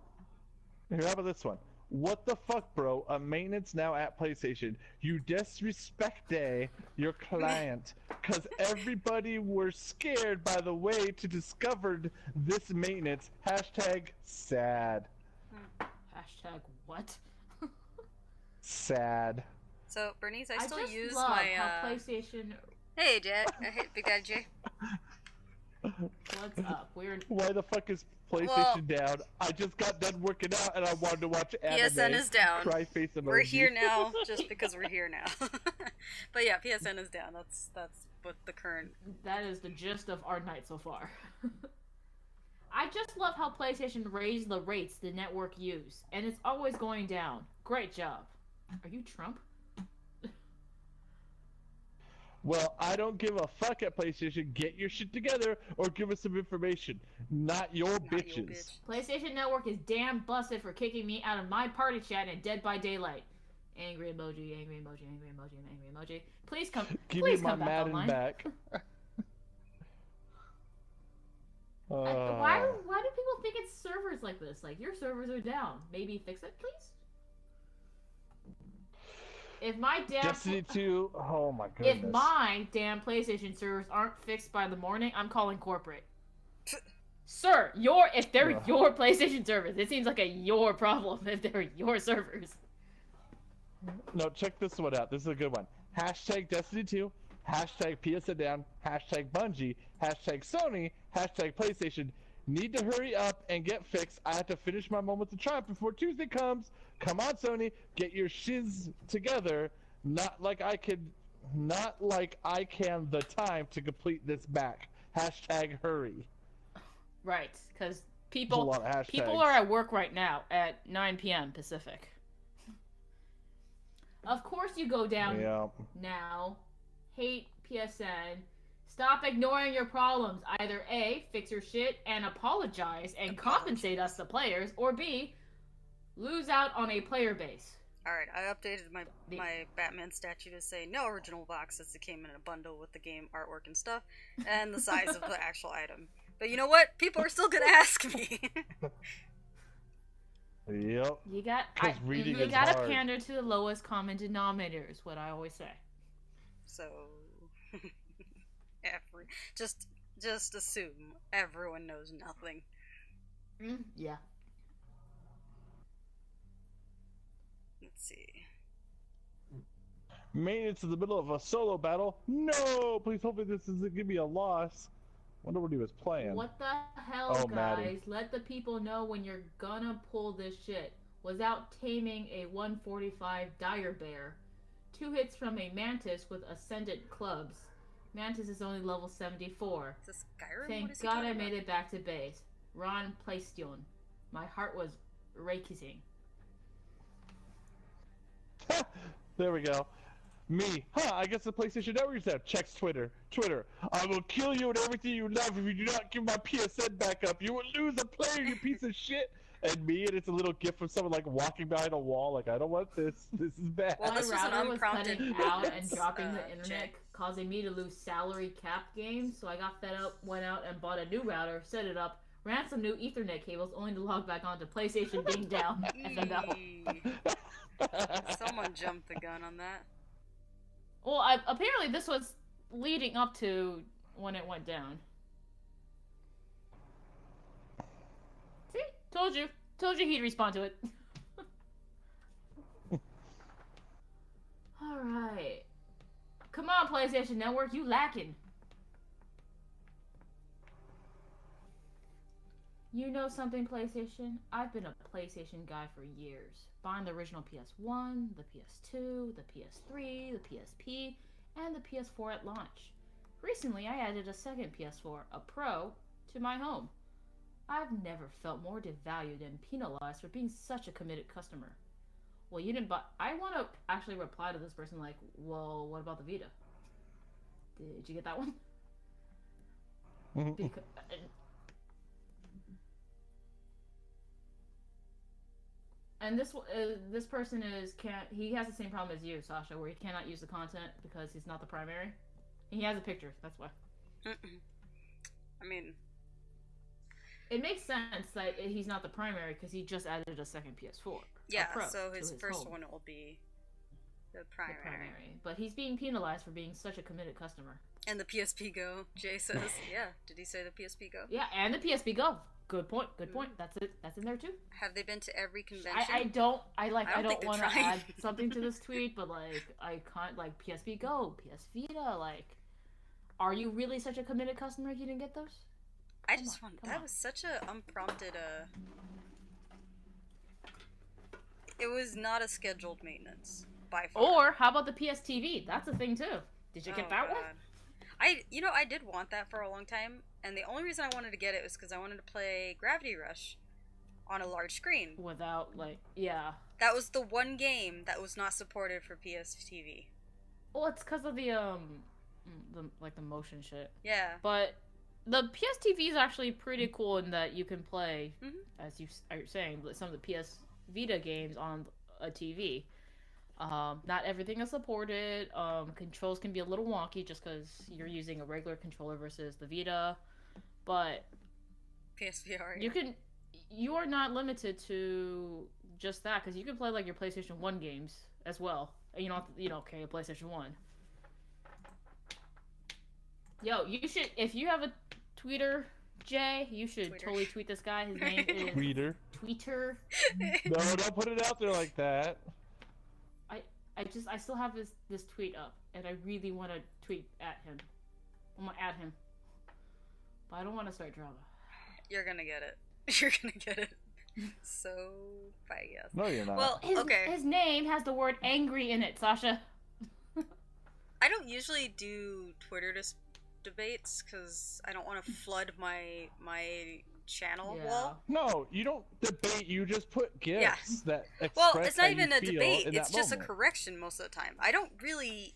Here, how about this one? What the fuck, bro? A maintenance now at PlayStation. You disrespect your client. Because everybody were scared by the way to discovered this maintenance. Hashtag sad. Hashtag what? Sad. So, Bernice, I still use love my, how PlayStation... Hey, Jay. Hey, Big Daddy Jay. What's up? Weird. Why the fuck is PlayStation down? I just got done working out and I wanted to watch anime. PSN is down. Cry face emoji. We're here now just because we're here now. But yeah, PSN is down. That's what the current... That is the gist of our night so far. I just love how PlayStation raised the rates the network use, and it's always going down. Great job. Are you Trump? Well, I don't give a fuck at PlayStation. Get your shit together or give us some information. Not your bitches. PlayStation Network is damn busted for kicking me out of my party chat in Dead by Daylight. Angry emoji, angry emoji, angry emoji, and angry emoji. Please come. Give please me my come back Madden online. back. Why do people think it's servers like this? Like, your servers are down. Maybe fix it, please? If my damn Destiny 2, oh my goodness. If my damn PlayStation servers aren't fixed by the morning, I'm calling corporate. Sir, if they're your PlayStation servers, it seems like your problem if they're your servers. No, check this one out. This is a good one. Hashtag Destiny 2, hashtag PSN down, hashtag Bungie, hashtag Sony, hashtag PlayStation. Need to hurry up and get fixed. I have to finish my moments of triumph before Tuesday comes. Come on, Sony, get your shiz together. Not like I can the time to complete this back. Hashtag hurry. Right, because people are at work right now at 9 p.m. Pacific. Of course you go down now. Hate PSN. Stop ignoring your problems. Either A, fix your shit and apologize and compensate us, the players, or B, lose out on a player base. Alright, I updated my Batman statue to say no original boxes. It came in a bundle with the game artwork and stuff, and the size of the actual item. But you know what? People are still gonna ask me. Yep. You gotta pander to the lowest common denominator, is what I always say. So, just assume everyone knows nothing. Yeah. Let's see. Maintenance in the middle of a solo battle? No! Please, hopefully this isn't gonna be a loss. Wonder what he was playing. What the hell, guys? Maddie. Let the people know when you're gonna pull this shit. Without taming a 145 dire bear. 2 hits from a mantis with ascendant clubs. Mantis is only level 74. Is this Skyrim? Thank God I made it back to base. Ron PlayStation. My heart was raking. There we go. Me. I guess the PlayStation Network said. Checks Twitter. I will kill you and everything you love if you do not give my PSN back up. You will lose a player, you piece of shit. And me, and it's a little gift from someone like walking behind a wall, like I don't want this. This is bad. Well, this was an unprompted was cutting out and dropping the internet, causing me to lose salary cap games. So I got fed up, went out and bought a new router, set it up, ran some new Ethernet cables, only to log back onto PlayStation being down. Someone jumped the gun on that. Well, apparently this was leading up to when it went down. See? Told you he'd respond to it. Alright. Come on, PlayStation Network, you lacking. You know something, PlayStation? I've been a PlayStation guy for years. Buying the original PS1, the PS2, the PS3, the PSP, and the PS4 at launch. Recently, I added a second PS4, a Pro, to my home. I've never felt more devalued and penalized for being such a committed customer. Well, you didn't buy... I want to actually reply to this person like, well, what about the Vita? Did you get that one? Because... And this person he has the same problem as you, Sasha, where he cannot use the content because he's not the primary. And he has a picture, that's why. I mean... It makes sense that he's not the primary because he just added a second PS4. Yeah, so his first one will be the primary. But he's being penalized for being such a committed customer. And the PSP Go, Jay says. Yeah, did he say the PSP Go? Yeah, and the PSP Go. Good point. That's it. That's in there too. Have they been to every convention? I don't want to add something to this tweet, but I can't PSP Go, PS Vita, are you really such a committed customer you didn't get those? I just want that was such a unprompted it was not a scheduled maintenance by far. Or how about the PS TV? That's a thing too. Did you get that one? I did want that for a long time, and the only reason I wanted to get it was because I wanted to play Gravity Rush on a large screen. Without, like, yeah. That was the one game that was not supported for PS TV. Well, it's because of the motion shit. Yeah. But the PS TV is actually pretty cool in that you can play, as you are saying, some of the PS Vita games on a TV. Not everything is supported. Controls can be a little wonky just because you're using a regular controller versus the Vita. But PSVR. You are not limited to just that, because you can play like your PlayStation 1 games as well. And you don't carry a PlayStation 1. Yo, you should, if you have a Twitter, Jay, you should totally tweet this guy. His name is Tweeter. No, don't put it out there like that. I still have this tweet up, and I really want to tweet at him. I'm gonna add him, but I don't want to start drama. You're gonna get it. You're gonna get it. So fast. No, you're not. Well, His name has the word angry in it, Sasha. I don't usually do Twitter debates because I don't want to flood my channel wall. No, you don't debate. You just put gifts that express Well, it's not how even you a feel debate. in It's that just a moment. correction most of the time. I don't really,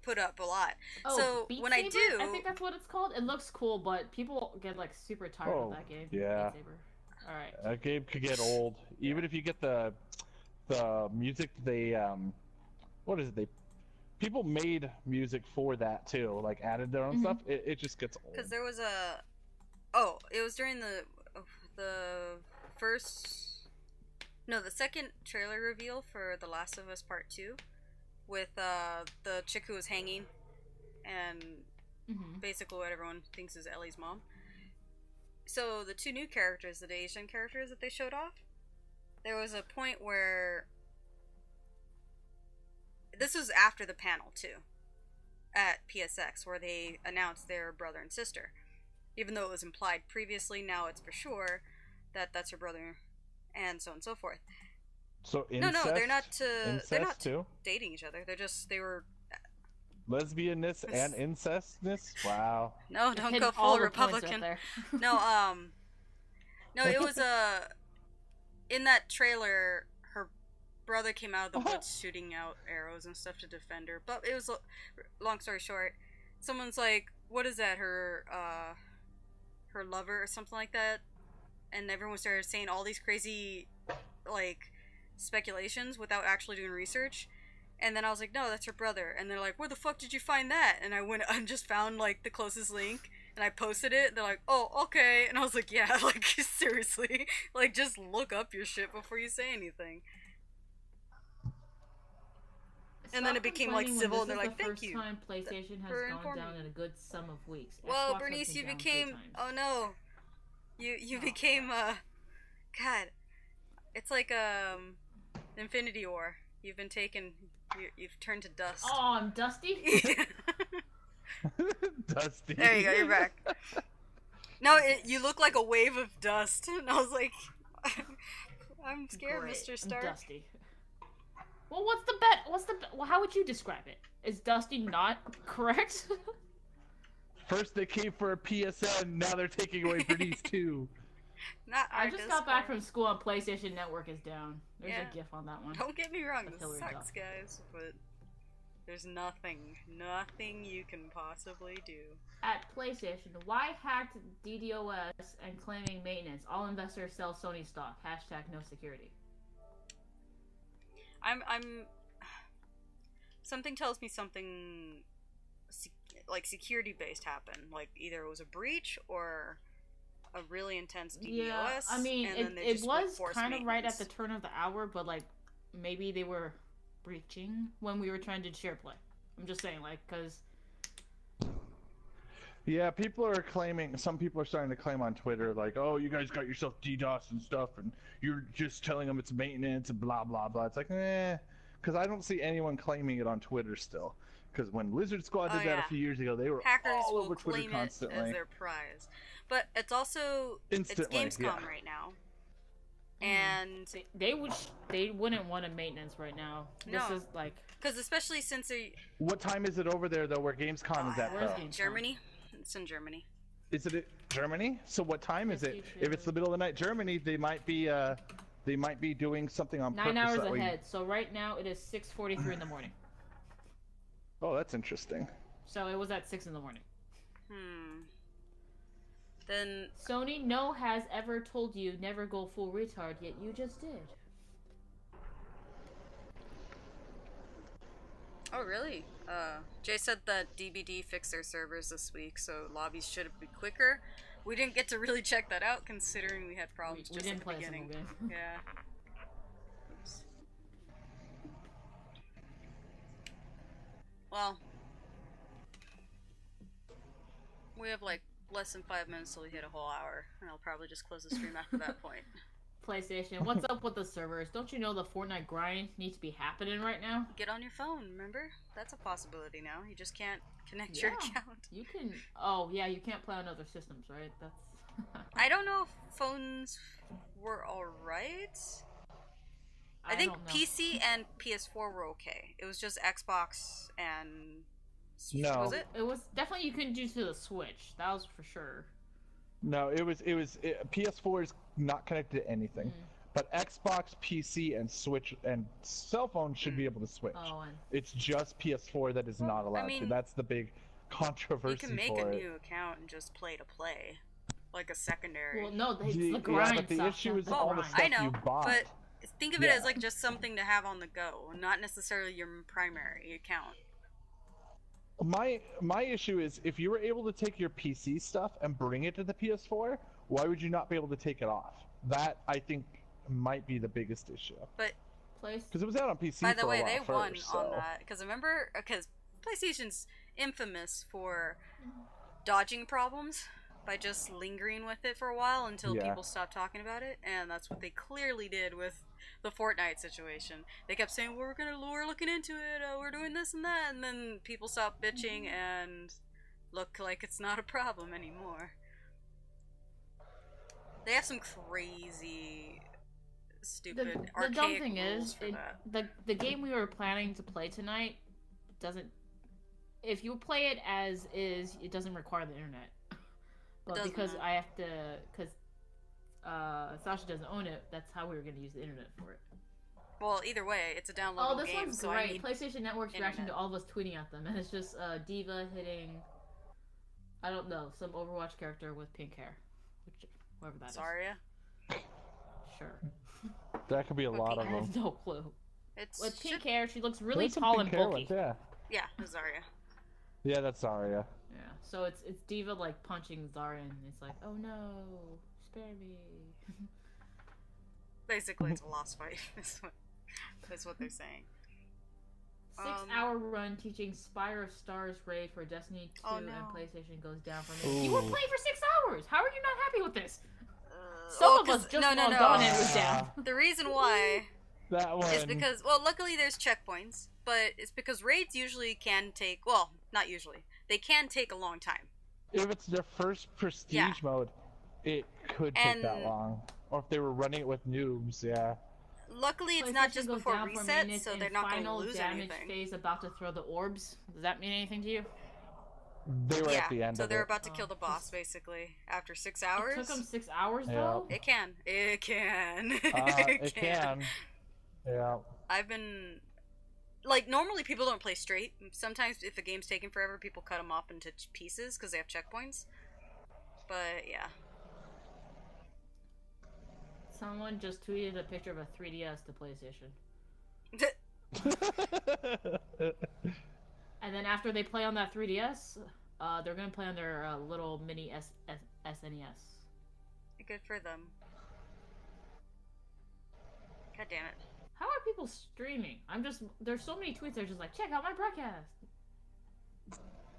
put up a lot. Oh, so Beat when Saber? I do, I think that's what it's called. It looks cool, but people get like super tired of that game. Yeah. Beat Saber. All right. That game could get old. Even if you get the music, what is it? People made music for that too, like added their own stuff. It just gets old. because there was it was during the second trailer reveal for The Last of Us Part 2 with the chick who was hanging and basically what everyone thinks is Ellie's mom. So the two new characters, the Asian characters that they showed off, there was a point where this was after the panel too at PSX where they announced their brother and sister. Even though it was implied previously, now it's for sure that that's her brother, and so on and so forth. So incest? No, they're not. They're not too? dating each other. They were Lesbianness and incestness? Wow. No, don't Hit go all full the points Republican. right there. No, it was in that trailer, her brother came out of the woods shooting out arrows and stuff to defend her. But it was, long story short, someone's like, "What is that? Her lover or something like that," and everyone started saying all these crazy, like, speculations without actually doing research. And then I was like, "No, that's her brother." And they're like, "Where the fuck did you find that?" And I went and just found like the closest link, and I posted it. They're like, "Oh, okay." And I was like, "Yeah, like seriously, like just look up your shit before you say anything." And then it became like civil, and they're like, "Thank you." This is the first time PlayStation has gone down in a good sum of weeks. Well, Xbox has Bernice, been you down became 3 times. oh no, you became God, it's like Infinity War. You've been taken. You've turned to dust. Oh, I'm dusty. Dusty. There you go. You're back. No, you look like a wave of dust, and I was like, I'm scared, Great. Mr. I'm Stark. dusty. Well, what's the bet? Well, how would you describe it? Is dusty not correct? First they came for a PSN, now they're taking away Bernice too. Not I our just got back Discord. from school and PlayStation Network is down. There's Yeah. a GIF on that one. Don't get me wrong, Of this Hillary sucks, Duff. guys, but there's nothing you can possibly do. At PlayStation, why hacked DDoS and claiming maintenance? All investors sell Sony stock. Hashtag no security. I'm something tells me something like security based happened. Like either it was a breach or a really intense DDoS. Yeah, I mean, and then they it just went was forced kind of right at maintenance. the turn of the hour, but like maybe they were breaching when we were trying to share play. I'm just saying, like, because Yeah, people are claiming, some people are starting to claim on Twitter, like, oh, you guys got yourself DDoS and stuff, and you're just telling them it's maintenance and blah, blah, blah. It's like, because I don't see anyone claiming it on Twitter still. Because when Lizard Squad did that a few years ago, they were Hackers all will over Twitter claim constantly. it as their prize. But it's also, Instantly, it's Gamescom yeah. right now. And they wouldn't want a maintenance right now. No. This is like because especially since they What time is it over there though? Where Gamescom is at Where's though? Gamescom? Germany. It's in Germany. Is it Germany? So what time is Yes, it? you If it's the middle of the night, Germany, they might be doing something on 9 purpose. hours that way- ahead. So right now it is 6:43 in the morning. Oh, that's interesting. So it was at 6 in the morning. Then Sony, no has ever told you never go full retard, yet you just did. oh really? Jay said that DBD fixed their servers this week, so lobbies should be quicker. We didn't get to really check that out, considering we had problems We just didn't at the play a beginning. single game. Yeah. Oops. Well, we have like less than 5 minutes till we hit a whole hour, and I'll probably just close the stream after that point. PlayStation, what's up with the servers? Don't you know the Fortnite grind needs to be happening right now? Get on your phone, remember? That's a possibility now. You just can't connect your Yeah. account. You can. Oh yeah, you can't play on other systems, right? That's. I don't know if phones were alright. I think don't know. PC and PS4 were okay. It was just Xbox and No. was it? It was definitely you couldn't do to the Switch. That was for sure. No, PS4 is not connected to anything. But Xbox, PC, and Switch and cell phones should be able to switch. Oh, and It's just PS4 that is not allowed mean, to. That's the big controversy You can make for a it. new account and just play to play, like a secondary. well, no, it's Yeah, the grind. but the Sasha, issue is the all the grind. stuff I know, you bought. but think of it Yeah. as like just something to have on the go, not necessarily your primary account. My issue is if you were able to take your PC stuff and bring it to the PS4, why would you not be able to take it off? That I think might be the biggest issue But Place. because it was out on PC. by the for way, a while they won first, on so. that because remember, because PlayStation's infamous for dodging problems by just lingering with it for a while until Yeah. people stop talking about it, and that's what they clearly did with the Fortnite situation. They kept saying, we're looking into it, we're doing this and that, and then people stopped bitching and look like it's not a problem anymore. They have some crazy, stupid, The dumb archaic thing rules is, for that. the game we were planning to play tonight doesn't. If you play it as is, it doesn't require the internet. But Doesn't because it? I have to, because Sasha doesn't own it, that's how we were going to use the internet for it. Well, either way, it's a downloadable Oh, this game, one's so I great. need... PlayStation Network's reaction internet. to all of us tweeting at them, and it's just Diva hitting, I don't know, some Overwatch character with pink hair, which whoever that is. Zarya? Sure. That could be a lot I of them. have no clue. It's With pink should- hair, she looks really There's some tall and pink hair bulky. ones, yeah. Yeah, it's Zarya. Yeah, that's Zarya. Yeah, so it's Diva like punching Zarya, and it's like, oh no, spare me. Basically, it's a lost fight. That's what they're saying. 6-hour run teaching Spire of Stars raid for Destiny 2 Oh, and no. PlayStation goes down for me. You were Ooh. playing for 6 hours. How are you not happy with this? Some of us just logged on and it was down. The reason why That one. is because, well, luckily there's checkpoints, but it's because raids usually can take, well, not usually, they can take a long time. If it's their first prestige Yeah. mode, it could take that And- long. Or if they were running it with noobs, yeah. Luckily, it's not PlayStation just goes before down for reset, minutes so in they're not going to final lose damage anything. phase about to throw the orbs. Does that mean anything to you? They were Yeah, at the end so of they're it. about to kill Oh, the boss, basically, after 6 hours. It took them 6 hours Yeah. though. It can. It can. It can. Yeah. I've been... Like, normally people don't play straight. Sometimes if a game's taking forever, people cut them up into pieces because they have checkpoints. But, yeah. Someone just tweeted a picture of a 3DS to PlayStation. And then after they play on that 3DS, they're gonna play on their little mini SNES. Good for them. God damn it. How are people streaming? There's so many tweets that are just like, check out my broadcast.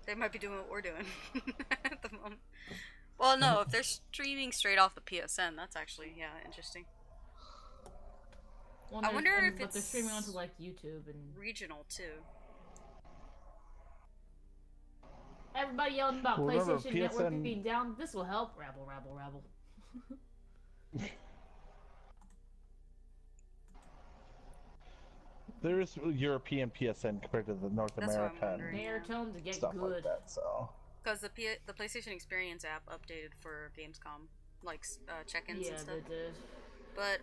They might be doing what we're doing at the moment. Well, no, if they're streaming straight off the PSN, that's actually, yeah, interesting. Well, I wonder if but they're it's streaming onto like YouTube and Regional, too. everybody yelling about Well, remember, PlayStation Network PSN being down. This will help. Rabble, rabble, rabble. There's European PSN compared to the North That's what I'm America wondering. and They're telling them to get stuff good. like that. So Because the PlayStation Experience app updated for Gamescom, like check-ins Yeah, and stuff. they did. But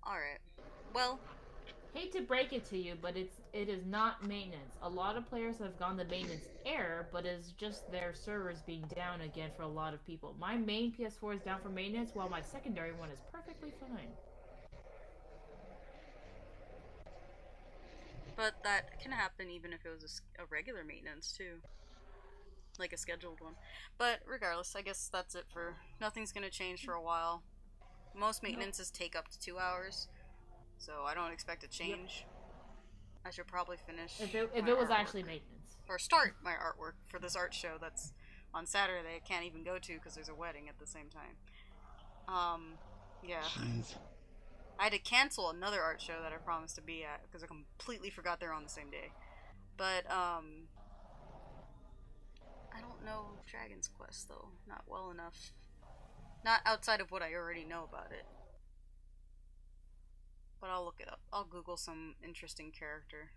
all right. Well, Hate to break it to you, but it is not maintenance. A lot of players have gone the maintenance error, but it's just their servers being down again for a lot of people. My main PS4 is down for maintenance, while my secondary one is perfectly fine. but that can happen even if it was a regular maintenance too, like a scheduled one. But regardless, I guess that's it for. Nothing's gonna change for a while. Most maintenances take up to 2 hours, so I don't expect a change. I should probably finish. If it my was artwork. actually maintenance. Or start my artwork for this art show that's on Saturday. I can't even go to because there's a wedding at the same time. Yeah. jeez. I had to cancel another art show that I promised to be at because I completely forgot they're on the same day. But I don't know Dragon's Quest though, not well enough. Not outside of what I already know about it. But I'll look it up. I'll Google some interesting character.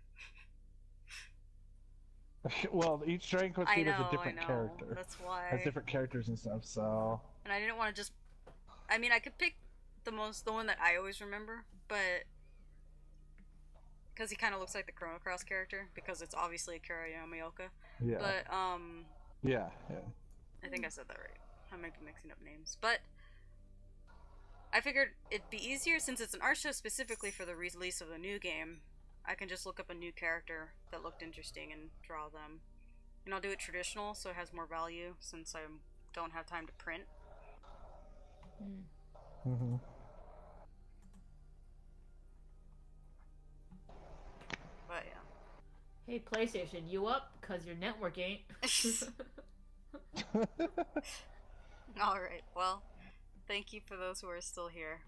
Well, each Dragon Quest game is a different character. That's why. Has different characters and stuff. So. And I didn't want to just. I mean, I could pick the one that I always remember, but because he kind of looks like the Chrono Cross character, because it's obviously Akira Yamaoka. Yeah. But Yeah. I think I said that right. I might be mixing up names, but I figured it'd be easier since it's an art show specifically for the release of the new game. I can just look up a new character that looked interesting and draw them. And I'll do it traditional so it has more value since I don't have time to print. Mm-hmm. But yeah. Hey, PlayStation, you up? Cause your network ain't. Alright, well, thank you for those who are still here.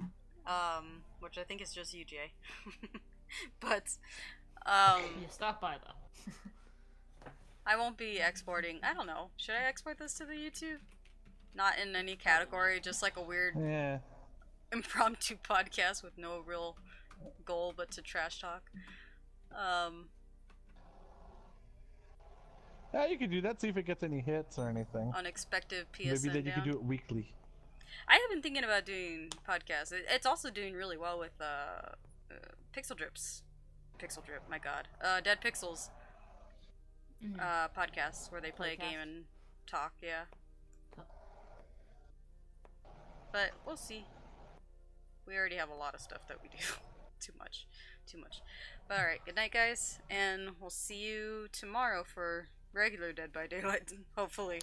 Which I think is just you, Jay. But, Yeah, stop by though. I won't be exporting. I don't know. Should I export this to the YouTube? Not in any category, just like a weird Yeah. impromptu podcast with no real goal but to trash talk. Yeah, you could do that. See if it gets any hits or anything. Unexpected PSN Maybe then you down. could do it weekly. I have been thinking about doing podcasts. It's also doing really well with Pixel Drips. Pixel Drip, my god. Dead Pixels podcasts where they play a game and talk, yeah. But we'll see. We already have a lot of stuff that we do. Too much. But alright, good night guys, and we'll see you tomorrow for regular Dead by Daylight. Hopefully.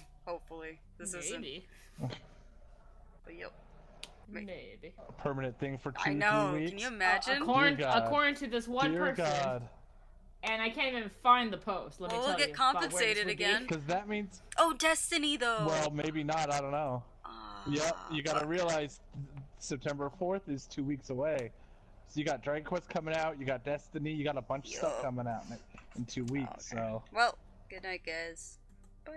This isn't. But yep. Maybe. A permanent thing for 2 I know, 3 weeks. can you imagine? According to this one Dear person, God. and I can't even find the post. Let me Well, tell we'll get you about where this compensated would be. again. Because that means, Oh, Destiny though! well, maybe not. I don't know. Yep, you gotta realize September 4th is 2 weeks away. So you got Dragon Quest coming out, you got Destiny, you got a bunch of stuff coming out in 2 weeks. Okay. So Well, good night guys. Bye.